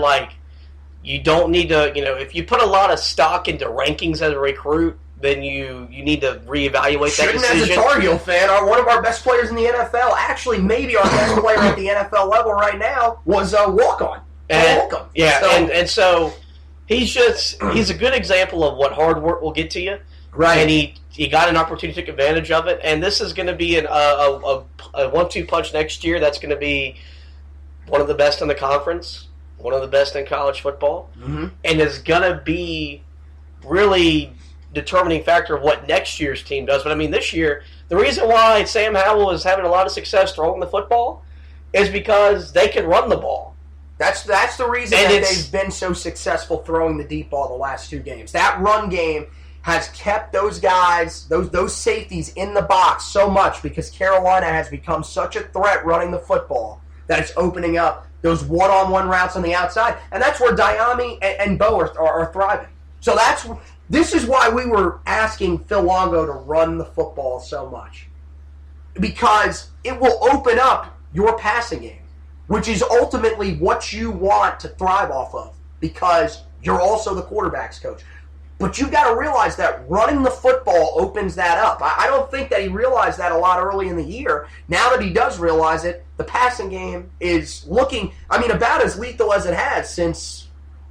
you don't need to, if you put a lot of stock into rankings as a recruit, then you need to reevaluate that decision. As a Tar Heel fan, one of our best players in the NFL, actually maybe our best player at the NFL level right now, was a walk-on. Yeah, so he's a good example of what hard work will get to you. Right. And he got an opportunity to take advantage of it, and this is going to be a 1-2 punch next year. That's going to be one of the best in the conference, one of the best in college football, and it's going to be really determining factor of what next year's team does. But, I mean, this year, the reason why Sam Howell is having a lot of success throwing the football is because they can run the ball. That's the reason that they've been so successful throwing the deep ball the last 2 games. That run game has kept those guys, those safeties in the box so much because Carolina has become such a threat running the football that it's opening up those one-on-one routes on the outside. And that's where Diami and Bo are thriving. So this is why we were asking Phil Longo to run the football so much. Because it will open up your passing game, which is ultimately what you want to thrive off of because you're also the quarterback's coach. But you've got to realize that running the football opens that up. I don't think that he realized that a lot early in the year. Now that he does realize it, the passing game is looking, about as lethal as it has since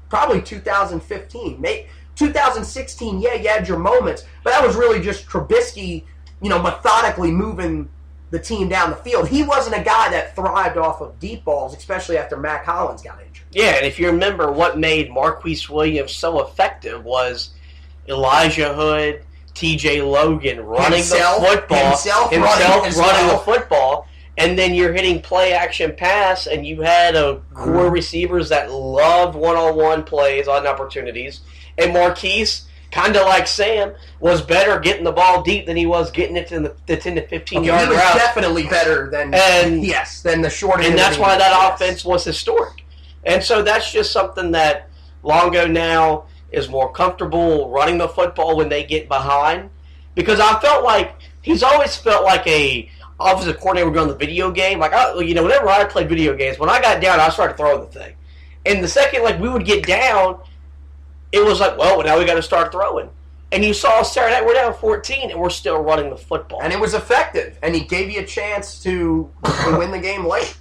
probably 2015. 2016, yeah, you had your moments, but that was really just Trubisky, methodically moving the team down the field. He wasn't a guy that thrived off of deep balls, especially after Mac Hollins got injured. Yeah, and if you remember what made Marquise Williams so effective was Elijah Hood, T.J. Logan running the football, himself running the football, and then you're hitting play-action pass, and you had a core receivers that loved one-on-one plays on opportunities, and Marquise, kind of like Sam, was better getting the ball deep than he was getting it to the 10 to 15-yard route. He was definitely better than the short end. And that's why that offense was historic. And so that's just something that Longo now is more comfortable running the football when they get behind. Because I felt like he's always felt like a offensive coordinator would go on the video game. Like, whenever I played video games, when I got down, I started throwing the thing. And the second, we would get down, it was like, well, now we got to start throwing. And you saw Saturday night, we're down 14, and we're still running the football. And it was effective. And he gave you a chance to win the game late.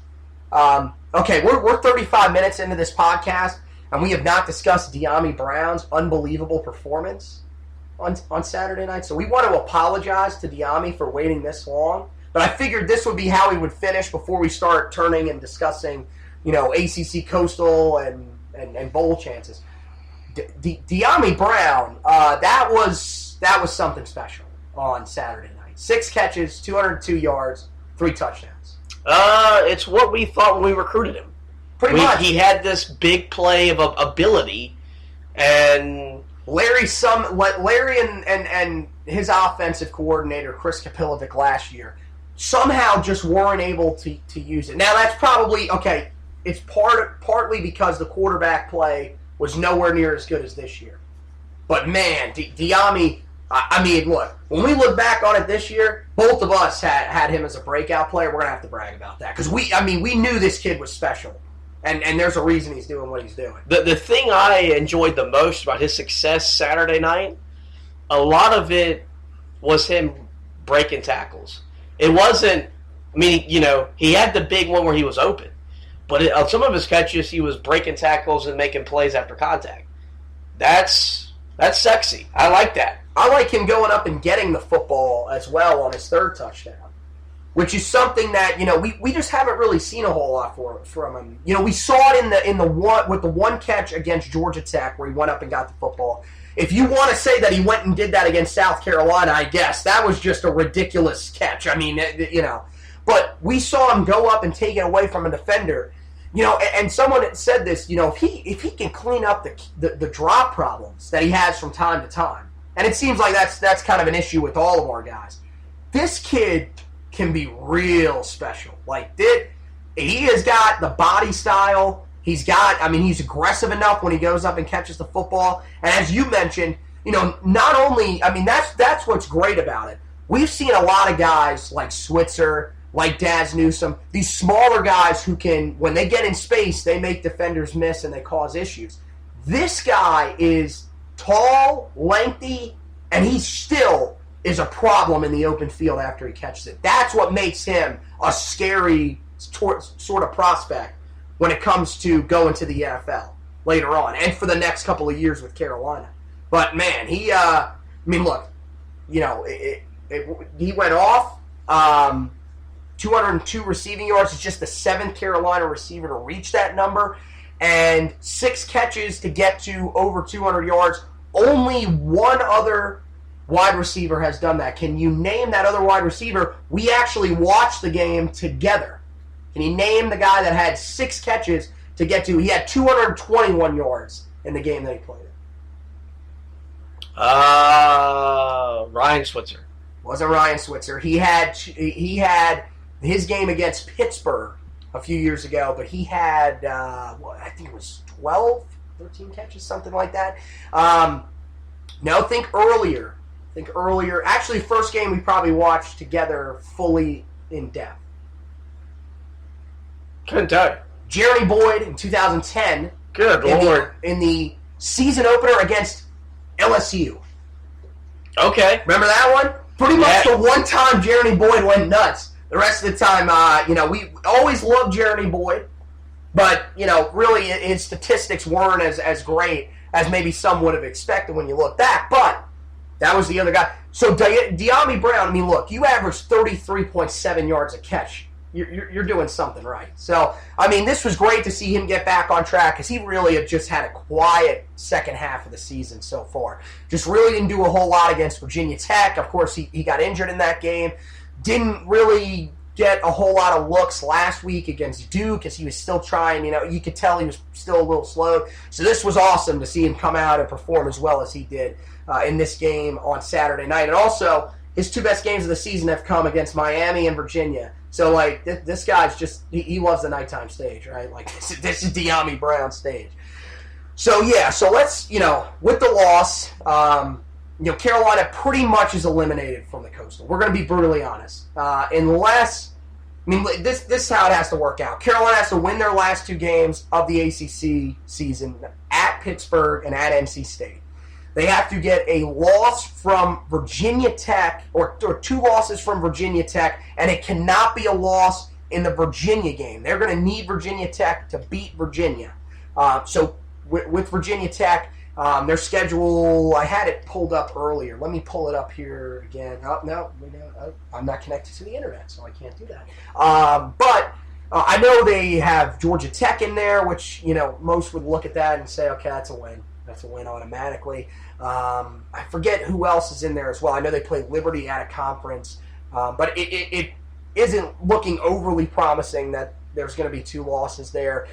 Okay, we're 35 minutes into this podcast, and we have not discussed Dyami Brown's unbelievable performance on Saturday night. So we want to apologize to Dyami for waiting this long. But I figured this would be how he would finish before we start turning and discussing, ACC Coastal and bowl chances. Dyami Brown, that was something special on Saturday night. 6 catches, 202 yards, 3 touchdowns. It's what we thought when we recruited him. Pretty much. He had this big play of ability, and Larry and his offensive coordinator, Chris Kapilovic, last year, somehow just weren't able to use it. Now, that's probably, okay, it's partly because the quarterback play was nowhere near as good as this year. But, man, Dyami, look, when we look back on it this year, both of us had him as a breakout player. We're going to have to brag about that. Because we knew this kid was special. And there's a reason he's doing what he's doing. The thing I enjoyed the most about his success Saturday night, a lot of it was him breaking tackles. It wasn't, he had the big one where he was open. But on some of his catches, he was breaking tackles and making plays after contact. That's sexy. I like that. I like him going up and getting the football as well on his 3rd touchdown, which is something that we just haven't really seen a whole lot from him. We saw it in the one catch against Georgia Tech where he went up and got the football. If you want to say that he went and did that against South Carolina, I guess that was just a ridiculous catch. But we saw him go up and take it away from a defender. And someone said this. If he can clean up the drop problems that he has from time to time, and it seems like that's kind of an issue with all of our guys. This kid can be real special. He has got the body style. He's aggressive enough when he goes up and catches the football. And as you mentioned, not only, that's what's great about it. We've seen a lot of guys like Switzer, like Daz Newsome, these smaller guys who can, when they get in space, they make defenders miss and they cause issues. This guy is tall, lengthy, and he still is a problem in the open field after he catches it. That's what makes him a scary sort of prospect when it comes to going to the NFL later on and for the next couple of years with Carolina. But, man, he went off 202 receiving yards. Is just the 7th Carolina receiver to reach that number, and 6 catches to get to over 200 yards. Only one other wide receiver has done that. Can you name that other wide receiver? We actually watched the game together. Can you name the guy that had 6 catches to get to? He had 221 yards in the game that he played in. Ryan Switzer. Wasn't Ryan Switzer. He had his game against Pittsburgh a few years ago, but he had, I think it was 13 catches, something like that. No, think earlier. Actually, first game we probably watched together fully in depth. Couldn't tell you. Jeremy Boyd in 2010. Good Lord. In the season opener against LSU. Okay. Remember that one? Pretty much the one time Jeremy Boyd went nuts. The rest of the time, we always loved Jeremy Boyd, but, really his statistics weren't as great as maybe some would have expected when you look back. But that was the other guy. So De'Ami Brown, look, you averaged 33.7 yards a catch. You're doing something right. So, this was great to see him get back on track because he really had just had a quiet second half of the season so far. Just really didn't do a whole lot against Virginia Tech. Of course, he got injured in that game. Didn't really get a whole lot of looks last week against Duke because he was still trying. You could tell he was still a little slow. So this was awesome to see him come out and perform as well as he did in this game on Saturday night. And also, his 2 best games of the season have come against Miami and Virginia. So, this guy's just, he loves the nighttime stage, right? This is De'Ami Brown's stage. So, so let's, with the loss, Carolina pretty much is eliminated from the Coastal. We're going to be brutally honest. Unless, this is how it has to work out. Carolina has to win their last 2 games of the ACC season at Pittsburgh and at NC State. They have to get a loss from Virginia Tech, or 2 losses from Virginia Tech, and it cannot be a loss in the Virginia game. They're going to need Virginia Tech to beat Virginia. So with Virginia Tech, their schedule, I had it pulled up earlier. Let me pull it up here again. Oh, no, I'm not connected to the internet, so I can't do that. But I know they have Georgia Tech in there, which, most would look at that and say, okay, that's a win. That's a win automatically. I forget who else is in there as well. I know they play Liberty at a conference, but it isn't looking overly promising that there's going to be 2 losses there.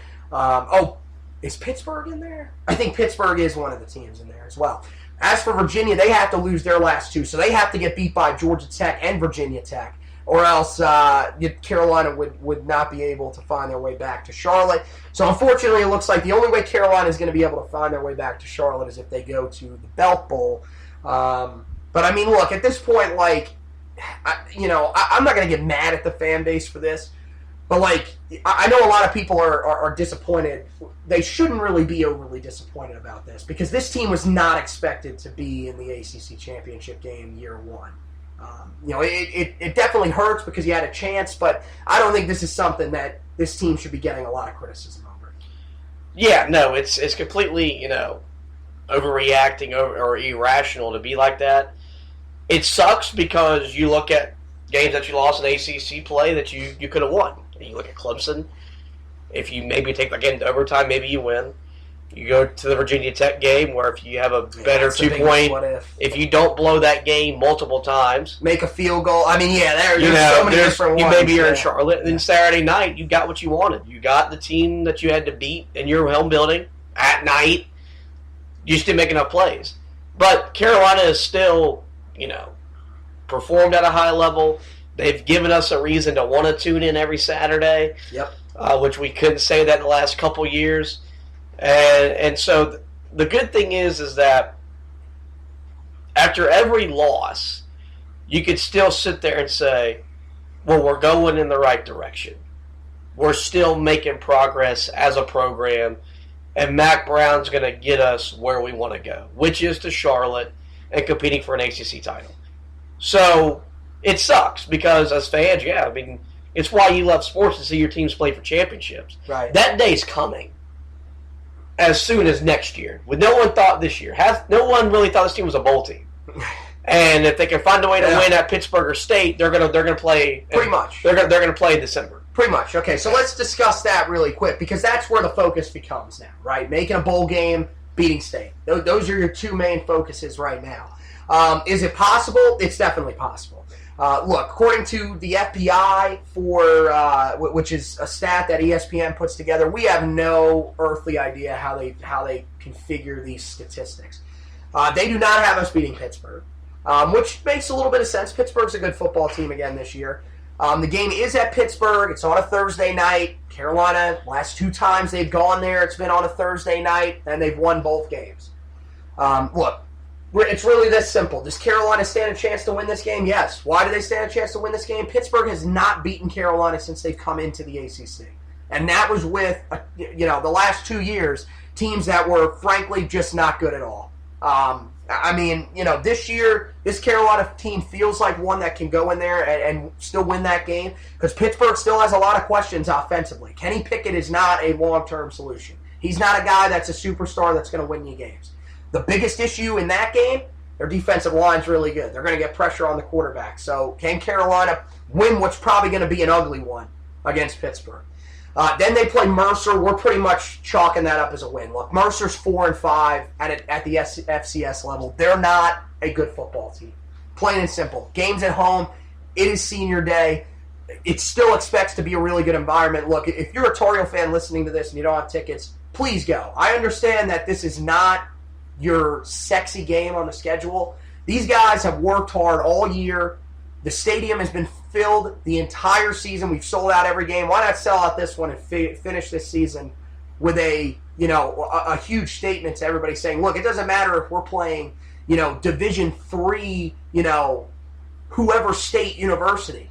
Is Pittsburgh in there? I think Pittsburgh is one of the teams in there as well. As for Virginia, they have to lose their last 2, so they have to get beat by Georgia Tech and Virginia Tech, or else Carolina would not be able to find their way back to Charlotte. So unfortunately, it looks like the only way Carolina is going to be able to find their way back to Charlotte is if they go to the Belt Bowl. But look, at this point, I'm not going to get mad at the fan base for this, but I know a lot of people are disappointed. They shouldn't really be overly disappointed about this because this team was not expected to be in the ACC championship game year 1. It definitely hurts because you had a chance, but I don't think this is something that this team should be getting a lot of criticism over. Yeah, no, it's completely, overreacting or irrational to be like that. It sucks because you look at games that you lost in ACC play that you could have won. You look at Clemson. If you maybe take again to overtime, maybe you win. You go to the Virginia Tech game where if you have a better 2-point, if you don't blow that game multiple times, make a field goal. There's so many different ones. Maybe you're in Charlotte, and then Saturday night you got what you wanted. You got the team that you had to beat in your home building at night. You just didn't make enough plays. But Carolina is still, performed at a high level. They've given us a reason to want to tune in every Saturday. Yep. Which we couldn't say that in the last couple years. And so the good thing is that after every loss, you could still sit there and say, well, we're going in the right direction. We're still making progress as a program, and Mac Brown's going to get us where we want to go, which is to Charlotte and competing for an ACC title. So it sucks because as fans, it's why you love sports to see your teams play for championships. Right. That day's coming. As soon as next year. No one thought this year. No one really thought this team was a bowl team. And if they can find a way to win at Pittsburgh or State, they're gonna play. Pretty much. They're gonna play in December. Pretty much. Okay, so let's discuss that really quick because that's where the focus becomes now, right? Making a bowl game, beating State. Those are your 2 main focuses right now. Is it possible? It's definitely possible. Look, according to the FBI, which is a stat that ESPN puts together, we have no earthly idea how they configure these statistics. They do not have us beating Pittsburgh, which makes a little bit of sense. Pittsburgh's a good football team again this year. The game is at Pittsburgh. It's on a Thursday night. Carolina, last 2 times they've gone there, it's been on a Thursday night, and they've won both games. Look, it's really this simple. Does Carolina stand a chance to win this game? Yes. Why do they stand a chance to win this game? Pittsburgh has not beaten Carolina since they've come into the ACC. And that was with, the last 2 years, teams that were, frankly, just not good at all. This year, this Carolina team feels like one that can go in there and still win that game because Pittsburgh still has a lot of questions offensively. Kenny Pickett is not a long-term solution. He's not a guy that's a superstar that's going to win you games. The biggest issue in that game, their defensive line's really good. They're going to get pressure on the quarterback. So can Carolina win what's probably going to be an ugly one against Pittsburgh? Then they play Mercer. We're pretty much chalking that up as a win. Look, Mercer's 4-5 at the FCS level. They're not a good football team. Plain and simple. Games at home. It is senior day. It still expects to be a really good environment. Look, if you're a Tar Heel fan listening to this and you don't have tickets, please go. I understand that this is not your sexy game on the schedule. These guys have worked hard all year. The stadium has been filled the entire season. We've sold out every game. Why not sell out this one and finish this season with a huge statement to everybody saying, look, it doesn't matter if we're playing, Division III, whoever state university.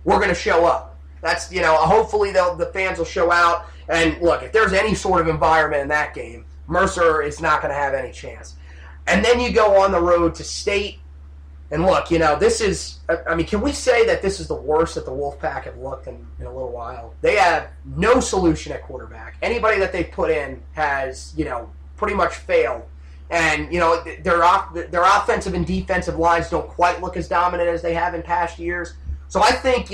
We're going to show up. That's, hopefully the fans will show out. And look, if there's any sort of environment in that game, Mercer is not going to have any chance. And then you go on the road to State. And look, this is, can we say that this is the worst that the Wolfpack have looked in a little while? They have no solution at quarterback. Anybody that they put in has, pretty much failed. And, their offensive and defensive lines don't quite look as dominant as they have in past years. So I think,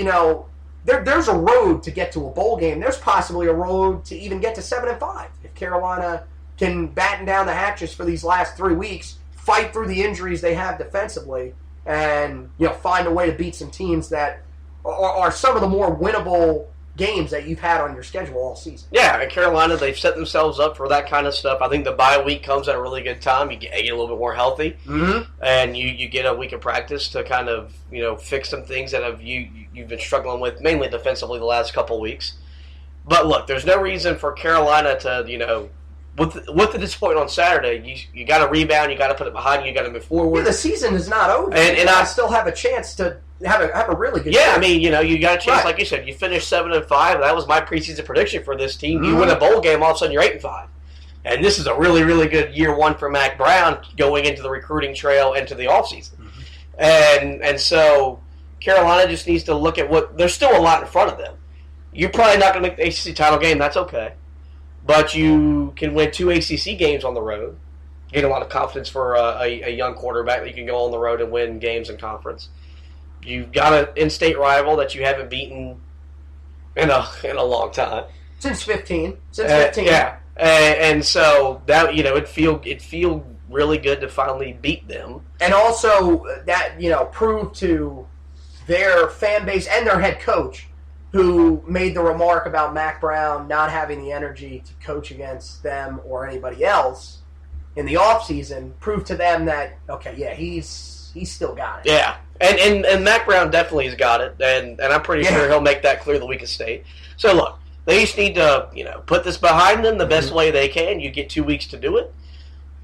there's a road to get to a bowl game. There's possibly a road to even get to 7-5 if Carolina can batten down the hatches for these last 3 weeks, fight through the injuries they have defensively, and find a way to beat some teams that are some of the more winnable games that you've had on your schedule all season. Yeah, and Carolina, they've set themselves up for that kind of stuff. I think the bye week comes at a really good time. You get a little bit more healthy, and you get a week of practice to kind of fix some things that you've been struggling with, mainly defensively, the last couple weeks. But look, there's no reason for Carolina to with the disappointment on Saturday, you got to rebound, you got to put it behind you, you got to move forward. Yeah, the season is not over, and I still have a chance to have a really good. Yeah, year. You got a chance, right. Like you said, you finished 7-5. That was my preseason prediction for this team. You win a bowl game, all of a sudden you're 8-5, and this is a really, really good year one for Mac Brown going into the recruiting trail into the offseason. And so Carolina just needs to look at there's still a lot in front of them. You're probably not going to make the ACC title game. That's okay. But you can win 2 ACC games on the road. Gain a lot of confidence for a young quarterback that you can go on the road and win games in conference. You've got an in-state rival that you haven't beaten in a long time. Since 15. Yeah. And so that it feel really good to finally beat them. And also that prove to their fan base and their head coach, who made the remark about Mac Brown not having the energy to coach against them or anybody else in the offseason, proved to them that, okay, yeah, he's still got it. Yeah, and Mac Brown definitely has got it, and I'm pretty sure he'll make that clear the week of State. So, look, they just need to, put this behind them the best way they can. You get 2 weeks to do it,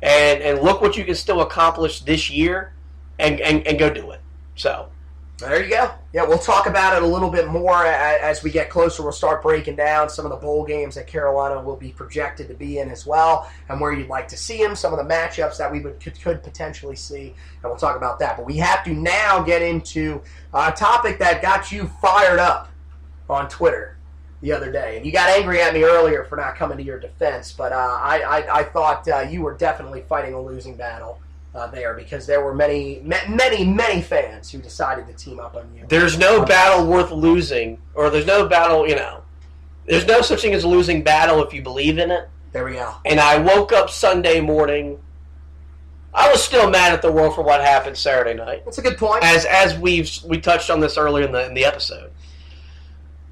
and look what you can still accomplish this year and go do it. So there you go. Yeah, we'll talk about it a little bit more as we get closer. We'll start breaking down some of the bowl games that Carolina will be projected to be in as well, and where you'd like to see them, some of the matchups that we could potentially see, and we'll talk about that. But we have to now get into a topic that got you fired up on Twitter the other day. And you got angry at me earlier for not coming to your defense, but I thought you were definitely fighting a losing battle there, because there were many fans who decided to team up on you. There's no battle worth losing, or there's no battle, there's no such thing as a losing battle if you believe in it. There we go. And I woke up Sunday morning I was still mad at the world for what happened Saturday night. That's a good point. As we touched on this earlier in the episode.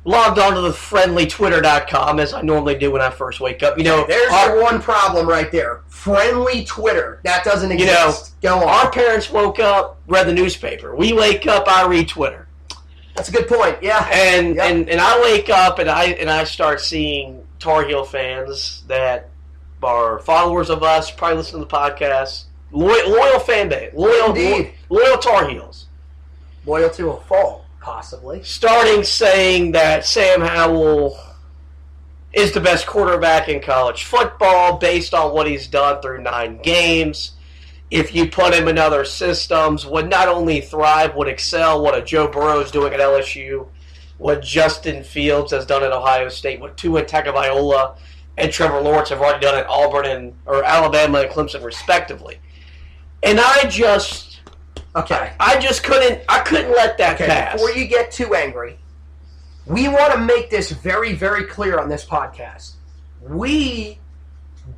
Logged onto the friendlytwitter.com as I normally do when I first wake up. There's your one problem right there. Friendly Twitter. That doesn't exist. Go on. Our parents woke up, read the newspaper. We wake up, I read Twitter. That's a good point. Yeah. And I wake up and I start seeing Tar Heel fans that are followers of us, probably listen to the podcast. Loyal fan base. Loyal Tar Heels. Loyal to a fault, possibly. Starting saying that Sam Howell is the best quarterback in college football based on what he's done through 9 games. If you put him in other systems, would not only thrive, would excel. What a Joe Burrow is doing at LSU, what Justin Fields has done at Ohio State, what Tua Tagovailoa and Trevor Lawrence have already done at Alabama and Clemson, respectively. And I just couldn't let that pass. Before you get too angry, we want to make this very, very clear on this podcast. We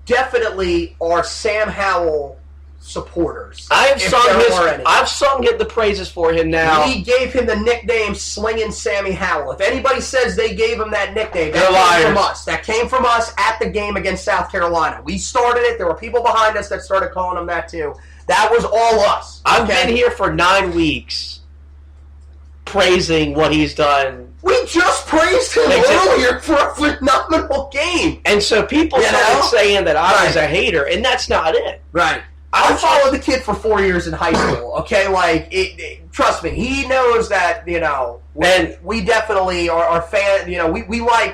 definitely are Sam Howell supporters. I've sung the praises for him now. We gave him the nickname Slingin' Sammy Howell. If anybody says they gave him that nickname, that came from us. That came from us at the game against South Carolina. We started it. There were people behind us that started calling him that too. That was all us. I've been here for 9 weeks praising what he's done. We just praised him earlier for a phenomenal game. And so people started saying that I was a hater, and that's not it. Right. I followed the kid for 4 years in high school, okay? Trust me, he knows that, and we definitely are fan,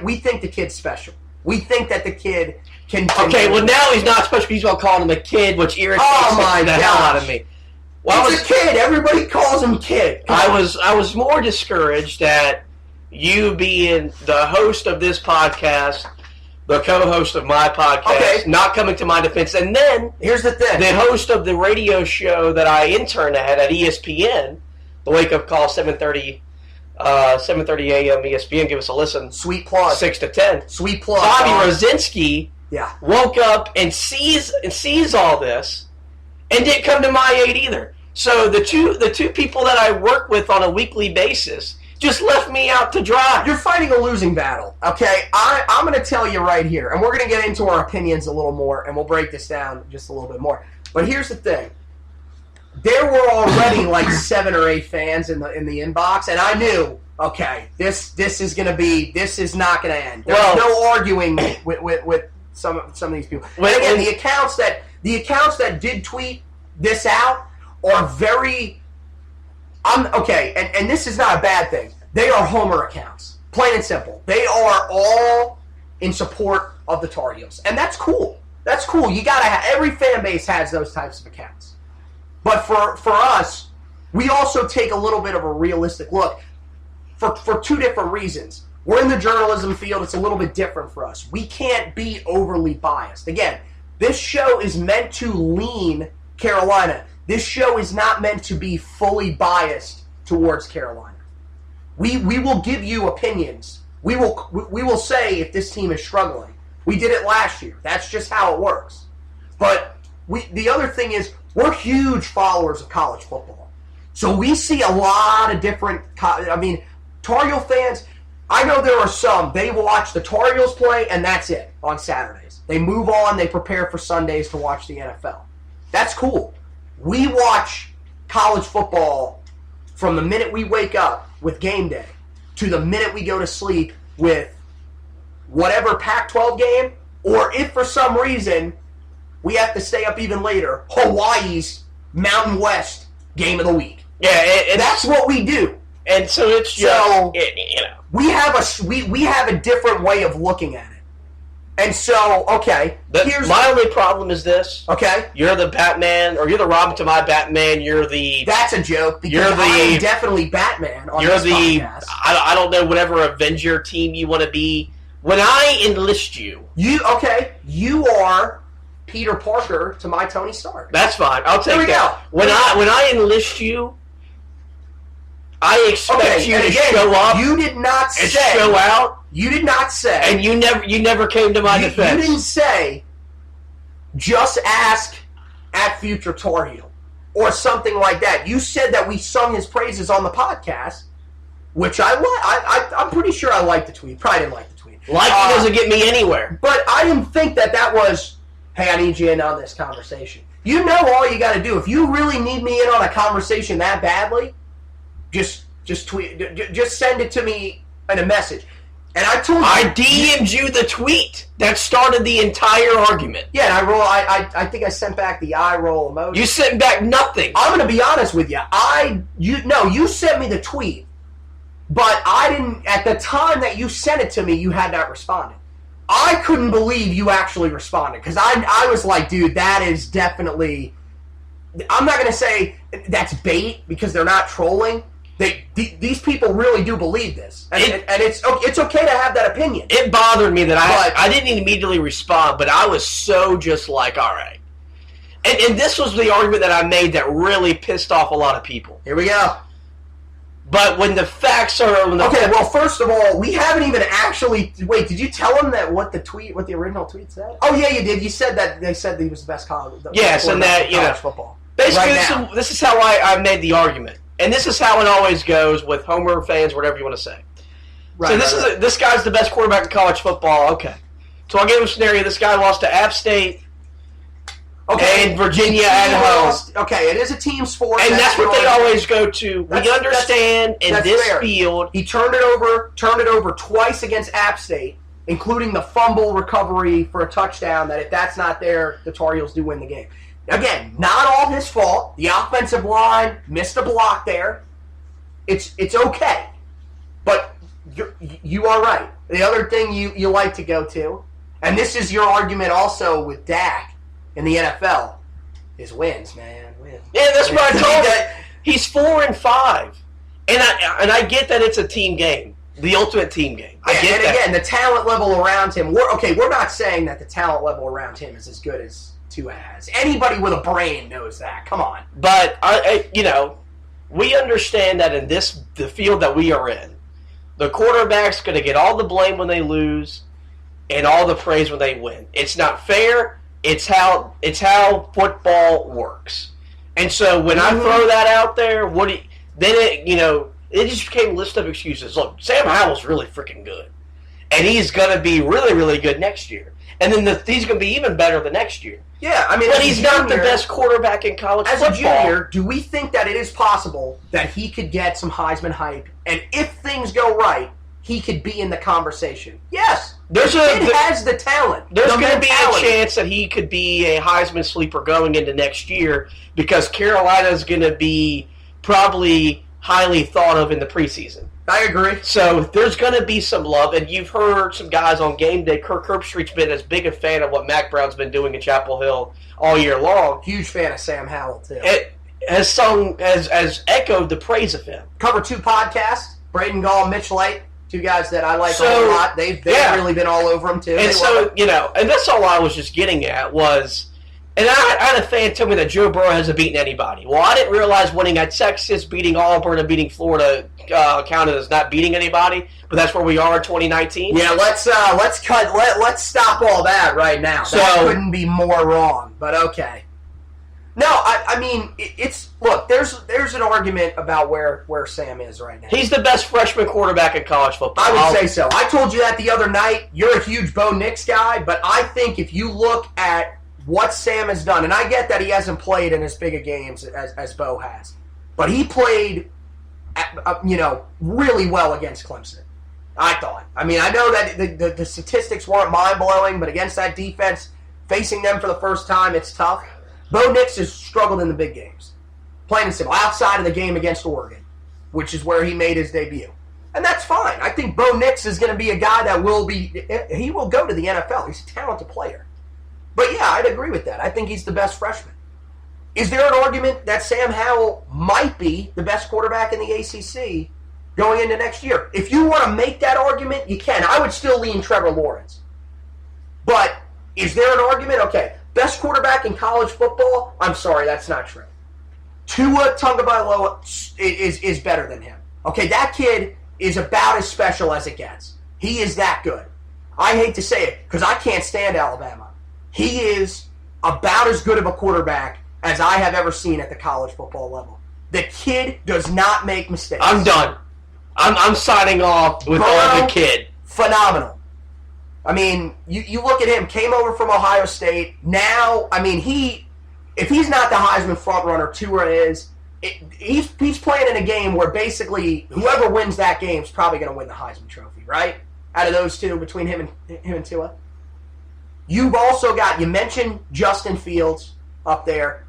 we think the kid's special. We think that the kid can okay, well, now he's not special. He's going to call him a kid, which irritates the hell out of me. Well, he's a kid. Everybody calls him kid. I was more discouraged at you being the host of this podcast, the co-host of my podcast, not coming to my defense, and then here's the thing: the host of the radio show that I intern at ESPN, the Wake Up Call, 7:30 a.m. ESPN. Give us a listen. Sweet plug. 6 to 10. Sweet plug. Bobby Rosinski woke up and sees all this, and didn't come to my aid either. So the two people that I work with on a weekly basis just left me out to dry. You're fighting a losing battle, okay? I'm going to tell you right here, and we're going to get into our opinions a little more, and we'll break this down just a little bit more. But here's the thing. There were already like 7 or 8 fans in the inbox, and I knew, okay, this is not going to end. There's no arguing with some of these people. And again, the accounts that did tweet this out are very... and this is not a bad thing. They are homer accounts. Plain and simple. They are all in support of the Tar Heels. And that's cool. That's cool. You gotta have... Every fan base has those types of accounts. But for us, we also take a little bit of a realistic look for 2 different reasons. We're in the journalism field. It's a little bit different for us. We can't be overly biased. Again, this show is meant to lean Carolina. This show is not meant to be fully biased towards Carolina. We will give you opinions. We will say if this team is struggling. We did it last year. That's just how it works. But the other thing is we're huge followers of college football. So we see a lot of different... Tar Heel fans, I know there are some, they watch the Tar Heels play and that's it on Saturdays. They move on, they prepare for Sundays to watch the NFL. That's cool. We watch college football from the minute we wake up with game day to the minute we go to sleep with whatever Pac-12 game, or if for some reason we have to stay up even later, Hawaii's Mountain West game of the week. Yeah, that's what we do. And so it's just, we have a different way of looking at it. And so, my only problem is this. Okay. You're the Batman, or you're the Robin to my Batman. That's a joke, because I am definitely Batman on this podcast. I don't know, whatever Avenger team you want to be. When I enlist you... You are Peter Parker to my Tony Stark. That's fine. I'll take that. Go. When I enlist you, I expect you to show up. You did not say... show out. You did not say... And you never came to my defense. You didn't say, just ask at that future Tar Heel or something like that. You said that we sung his praises on the podcast, which I'm pretty sure I liked the tweet. Probably didn't like the tweet. Liking doesn't get me anywhere. But I didn't think that was, hey, I need you in on this conversation. You know all you got to do. If you really need me in on a conversation that badly, just tweet. Just send it to me in a message. And I told you. I DM'd you the tweet that started the entire argument. Yeah, and I think I sent back the eye roll emoji. You sent back nothing. I'm going to be honest with you. You sent me the tweet, but I didn't. At the time that you sent it to me, you had not responded. I couldn't believe you actually responded because I was like, dude, that is definitely. I'm not going to say that's bait because they're not trolling. These people really do believe this, and it's okay to have that opinion. It bothered me that I didn't immediately respond, but I was so just like, all right. And this was the argument that I made that really pissed off a lot of people. Here we go. But when the facts are... Okay, well, first of all, we haven't even actually... Wait, did you tell them that what the original tweet said? Oh, yeah, you did. You said that they said that he was the best college... Yes, and that, football. Basically, right this is how I made the argument. And this is how it always goes with Homer fans, whatever you want to say. Right, so this guy's the best quarterback in college football. Okay. So I'll give him a scenario. This guy lost to App State and Virginia at home. Okay, it is a team sport. And that's what they always go to. We understand in this field. He turned it over twice against App State, including the fumble recovery for a touchdown, that if that's not there, the Tar Heels do win the game. Again, not all his fault. The offensive line missed a block there. It's okay. But you are right. The other thing you like to go to, and this is your argument also with Dak in the NFL, is wins, man. Wins. Yeah, that's what I told him. He's 4-5. And I get that it's a team game. The ultimate team game. I get that. Again, the talent level around him, we're not saying that the talent level around him is as good as has. Anybody with a brain knows that. Come on. But we understand that in the field that we are in, the quarterback's going to get all the blame when they lose and all the praise when they win. It's not fair. It's how football works. And so when I throw that out there, it just became a list of excuses. Look, Sam Howell's really freaking good, and he's going to be really, really good next year. And then he's going to be even better the next year. Yeah, I mean, but he's not the best quarterback in college football. As a junior, do we think that it is possible that he could get some Heisman hype, and if things go right, he could be in the conversation? Yes. It has the talent. There's going to be a chance that he could be a Heisman sleeper going into next year because Carolina's going to be probably highly thought of in the preseason. I agree. So there's going to be some love, and you've heard some guys on game day. Kirk Herbstreit's been as big a fan of what Mac Brown's been doing in Chapel Hill all year long. Huge fan of Sam Howell, too. It has echoed the praise of him. Cover 2 podcasts, Braden Gall, Mitch Light, 2 guys that I like a lot. They've really been all over him, too. And so, and that's all I was just getting at was... And I had a fan tell me that Joe Burrow hasn't beaten anybody. Well, I didn't realize winning at Texas, beating Auburn, and beating Florida counted as not beating anybody. But that's where we are in 2019. Yeah, let's stop all that right now. So, that couldn't be more wrong. But okay. No, I mean look. There's an argument about where Sam is right now. He's the best freshman quarterback in college football. I would say so. I told you that the other night. You're a huge Bo Nix guy, but I think if you look at what Sam has done, and I get that he hasn't played in as big a games as Bo has, but he played, really well against Clemson. I thought. I mean, I know that the statistics weren't mind-blowing, but against that defense, facing them for the first time, it's tough. Bo Nix has struggled in the big games, plain and simple, outside of the game against Oregon, which is where he made his debut. And that's fine. I think Bo Nix is going to be a guy that he will go to the NFL. He's a talented player. But yeah, I'd agree with that. I think he's the best freshman. Is there an argument that Sam Howell might be the best quarterback in the ACC going into next year? If you want to make that argument, you can. I would still lean Trevor Lawrence. But is there an argument? Okay, best quarterback in college football? I'm sorry, that's not true. Tua Tagovailoa is better than him. Okay, that kid is about as special as it gets. He is that good. I hate to say it because I can't stand Alabama. He is about as good of a quarterback as I have ever seen at the college football level. The kid does not make mistakes. I'm done. I'm signing off with all the kid. Phenomenal. I mean, you look at him, came over from Ohio State. Now, I mean, if he's not the Heisman frontrunner, Tua is. He's playing in a game where basically whoever wins that game is probably going to win the Heisman Trophy, right? Out of those two, between him and Tua. You've also got, you mentioned Justin Fields up there.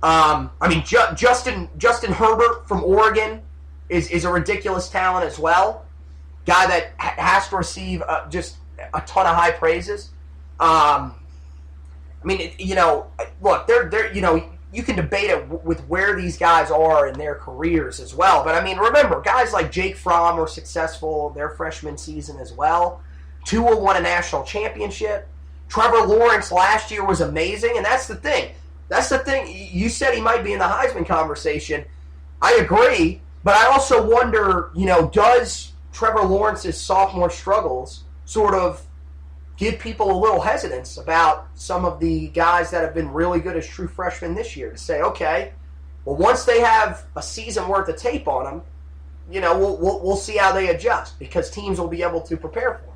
I mean, Justin Herbert from Oregon is a ridiculous talent as well. Guy that has to receive just a ton of high praises. I mean, look, they're you can debate it with where these guys are in their careers as well. But I mean, remember, guys like Jake Fromm were successful their freshman season as well. Tua won a national championship. Trevor Lawrence last year was amazing, and that's the thing. You said he might be in the Heisman conversation. I agree, but I also wonder, does Trevor Lawrence's sophomore struggles sort of give people a little hesitance about some of the guys that have been really good as true freshmen this year to say, okay, well, once they have a season worth of tape on them, we'll see how they adjust because teams will be able to prepare for them.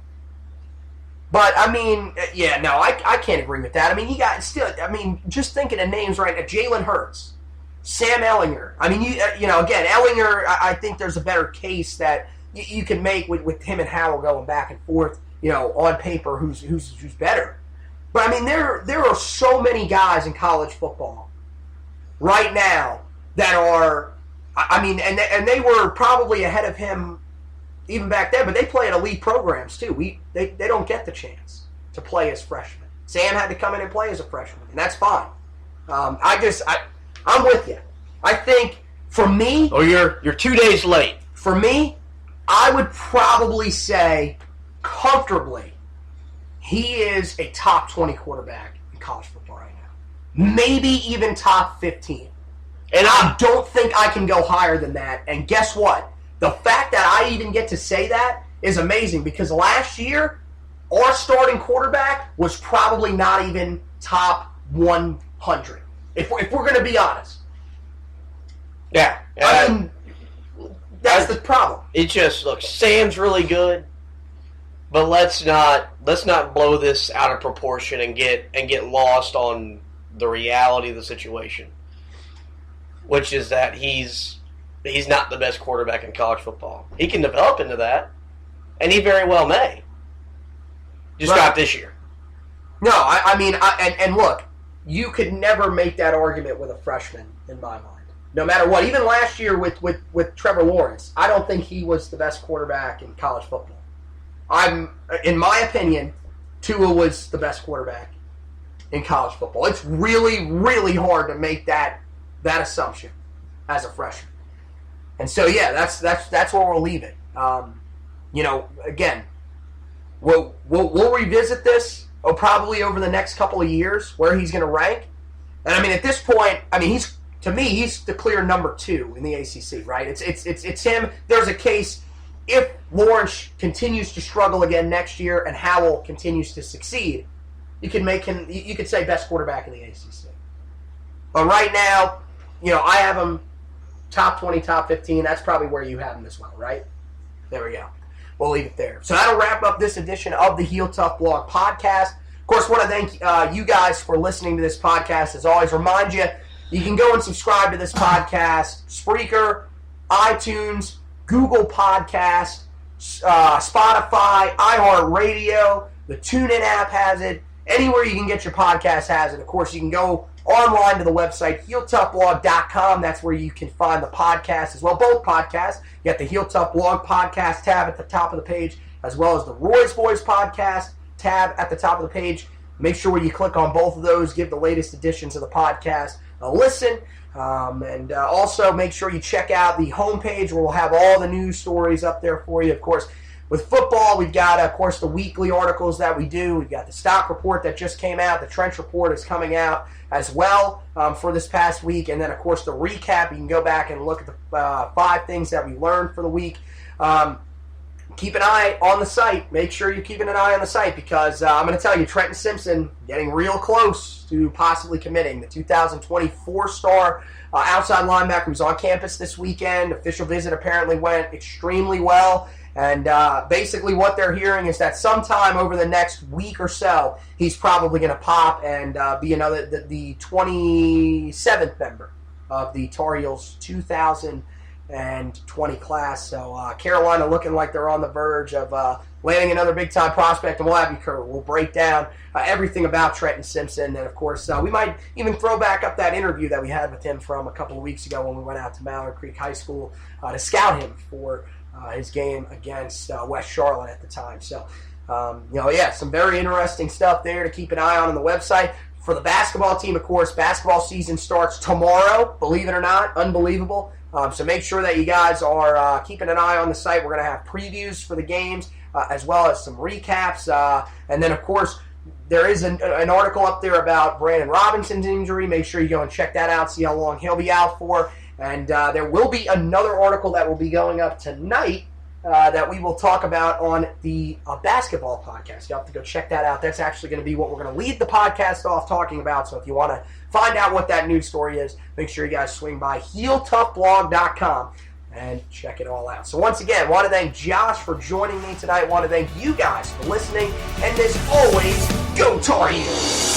But, I mean, I can't agree with that. I mean, just thinking of names right now, Jalen Hurts, Sam Ehlinger. I mean, again, Ehlinger, I think there's a better case that you can make with him and Howell going back and forth, on paper, who's better. But, I mean, there are so many guys in college football right now that are, I mean, and they were probably ahead of him even back then, but they play at elite programs too. They don't get the chance to play as freshmen. Sam had to come in and play as a freshman, and that's fine. I'm with you. I think for me, you're 2 days late. For me, I would probably say comfortably he is a top 20 quarterback in college football right now. Maybe even top 15. And I don't think I can go higher than that. And guess what? The fact that I even get to say that is amazing because last year, our starting quarterback was probably not even top 100, if we're going to be honest. Yeah. I mean, that's the problem. It just, look, Sam's really good, but let's not blow this out of proportion and get lost on the reality of the situation, which is that he's not the best quarterback in college football. He can develop into that, and he very well may. Just not this year. No, I mean, look, you could never make that argument with a freshman, in my mind. No matter what. Even last year with Trevor Lawrence, I don't think he was the best quarterback in college football. In my opinion, Tua was the best quarterback in college football. It's really, really hard to make that assumption as a freshman. And so, yeah, that's where we'll leave it. Again, we'll revisit this probably over the next couple of years where he's going to rank. And I mean, at this point, I mean, he's the clear number 2 in the ACC, right? It's him. There's a case if Lawrence continues to struggle again next year and Howell continues to succeed, you can make him. You could say best quarterback in the ACC. But right now, I have him top 20, top 15. That's probably where you have him as well, right? There we go. We'll leave it there. So that'll wrap up this edition of the Heel Tough Blog podcast. Of course, want to thank you guys for listening to this podcast. As always, remind you can go and subscribe to this podcast. Spreaker, iTunes, Google Podcast, Spotify, iHeartRadio. The TuneIn app has it. Anywhere you can get your podcast has it. Of course, you can go online to the website, HeelToughBlog.com. That's where you can find the podcast as well. Both podcasts. You got the Heel Tough Blog podcast tab at the top of the page, as well as the Roy's Boys podcast tab at the top of the page. Make sure you click on both of those. Give the latest editions of the podcast a listen. And also make sure you check out the homepage where we'll have all the news stories up there for you. Of course, with football, we've got, of course, the weekly articles that we do. We've got the stock report that just came out. The trench report is coming out as well for this past week. And then, of course, the recap. You can go back and look at the 5 things that we learned for the week. keep an eye on the site. Make sure you're keeping an eye on the site because I'm going to tell you, Trenton Simpson getting real close to possibly committing. The 2024 star outside linebacker who's on campus this weekend. Official visit apparently went extremely well. And basically what they're hearing is that sometime over the next week or so, he's probably going to pop and be the 27th member of the Tar Heels 2020 class. So Carolina looking like they're on the verge of landing another big-time prospect, and we'll have you covered. We'll break down everything about Trenton Simpson, and of course we might even throw back up that interview that we had with him from a couple of weeks ago when we went out to Mallard Creek High School to scout him for his game against West Charlotte at the time. So, some very interesting stuff there to keep an eye on the website. For the basketball team, of course, basketball season starts tomorrow, believe it or not, unbelievable. So make sure that you guys are keeping an eye on the site. We're going to have previews for the games as well as some recaps. And then, of course, there is an article up there about Brandon Robinson's injury. Make sure you go and check that out, see how long he'll be out for. And there will be another article that will be going up tonight that we will talk about on the basketball podcast. You'll have to go check that out. That's actually going to be what we're going to lead the podcast off talking about. So if you want to find out what that news story is, make sure you guys swing by HeelToughBlog.com and check it all out. So once again, I want to thank Josh for joining me tonight. I want to thank you guys for listening. And as always, go Tar Heels!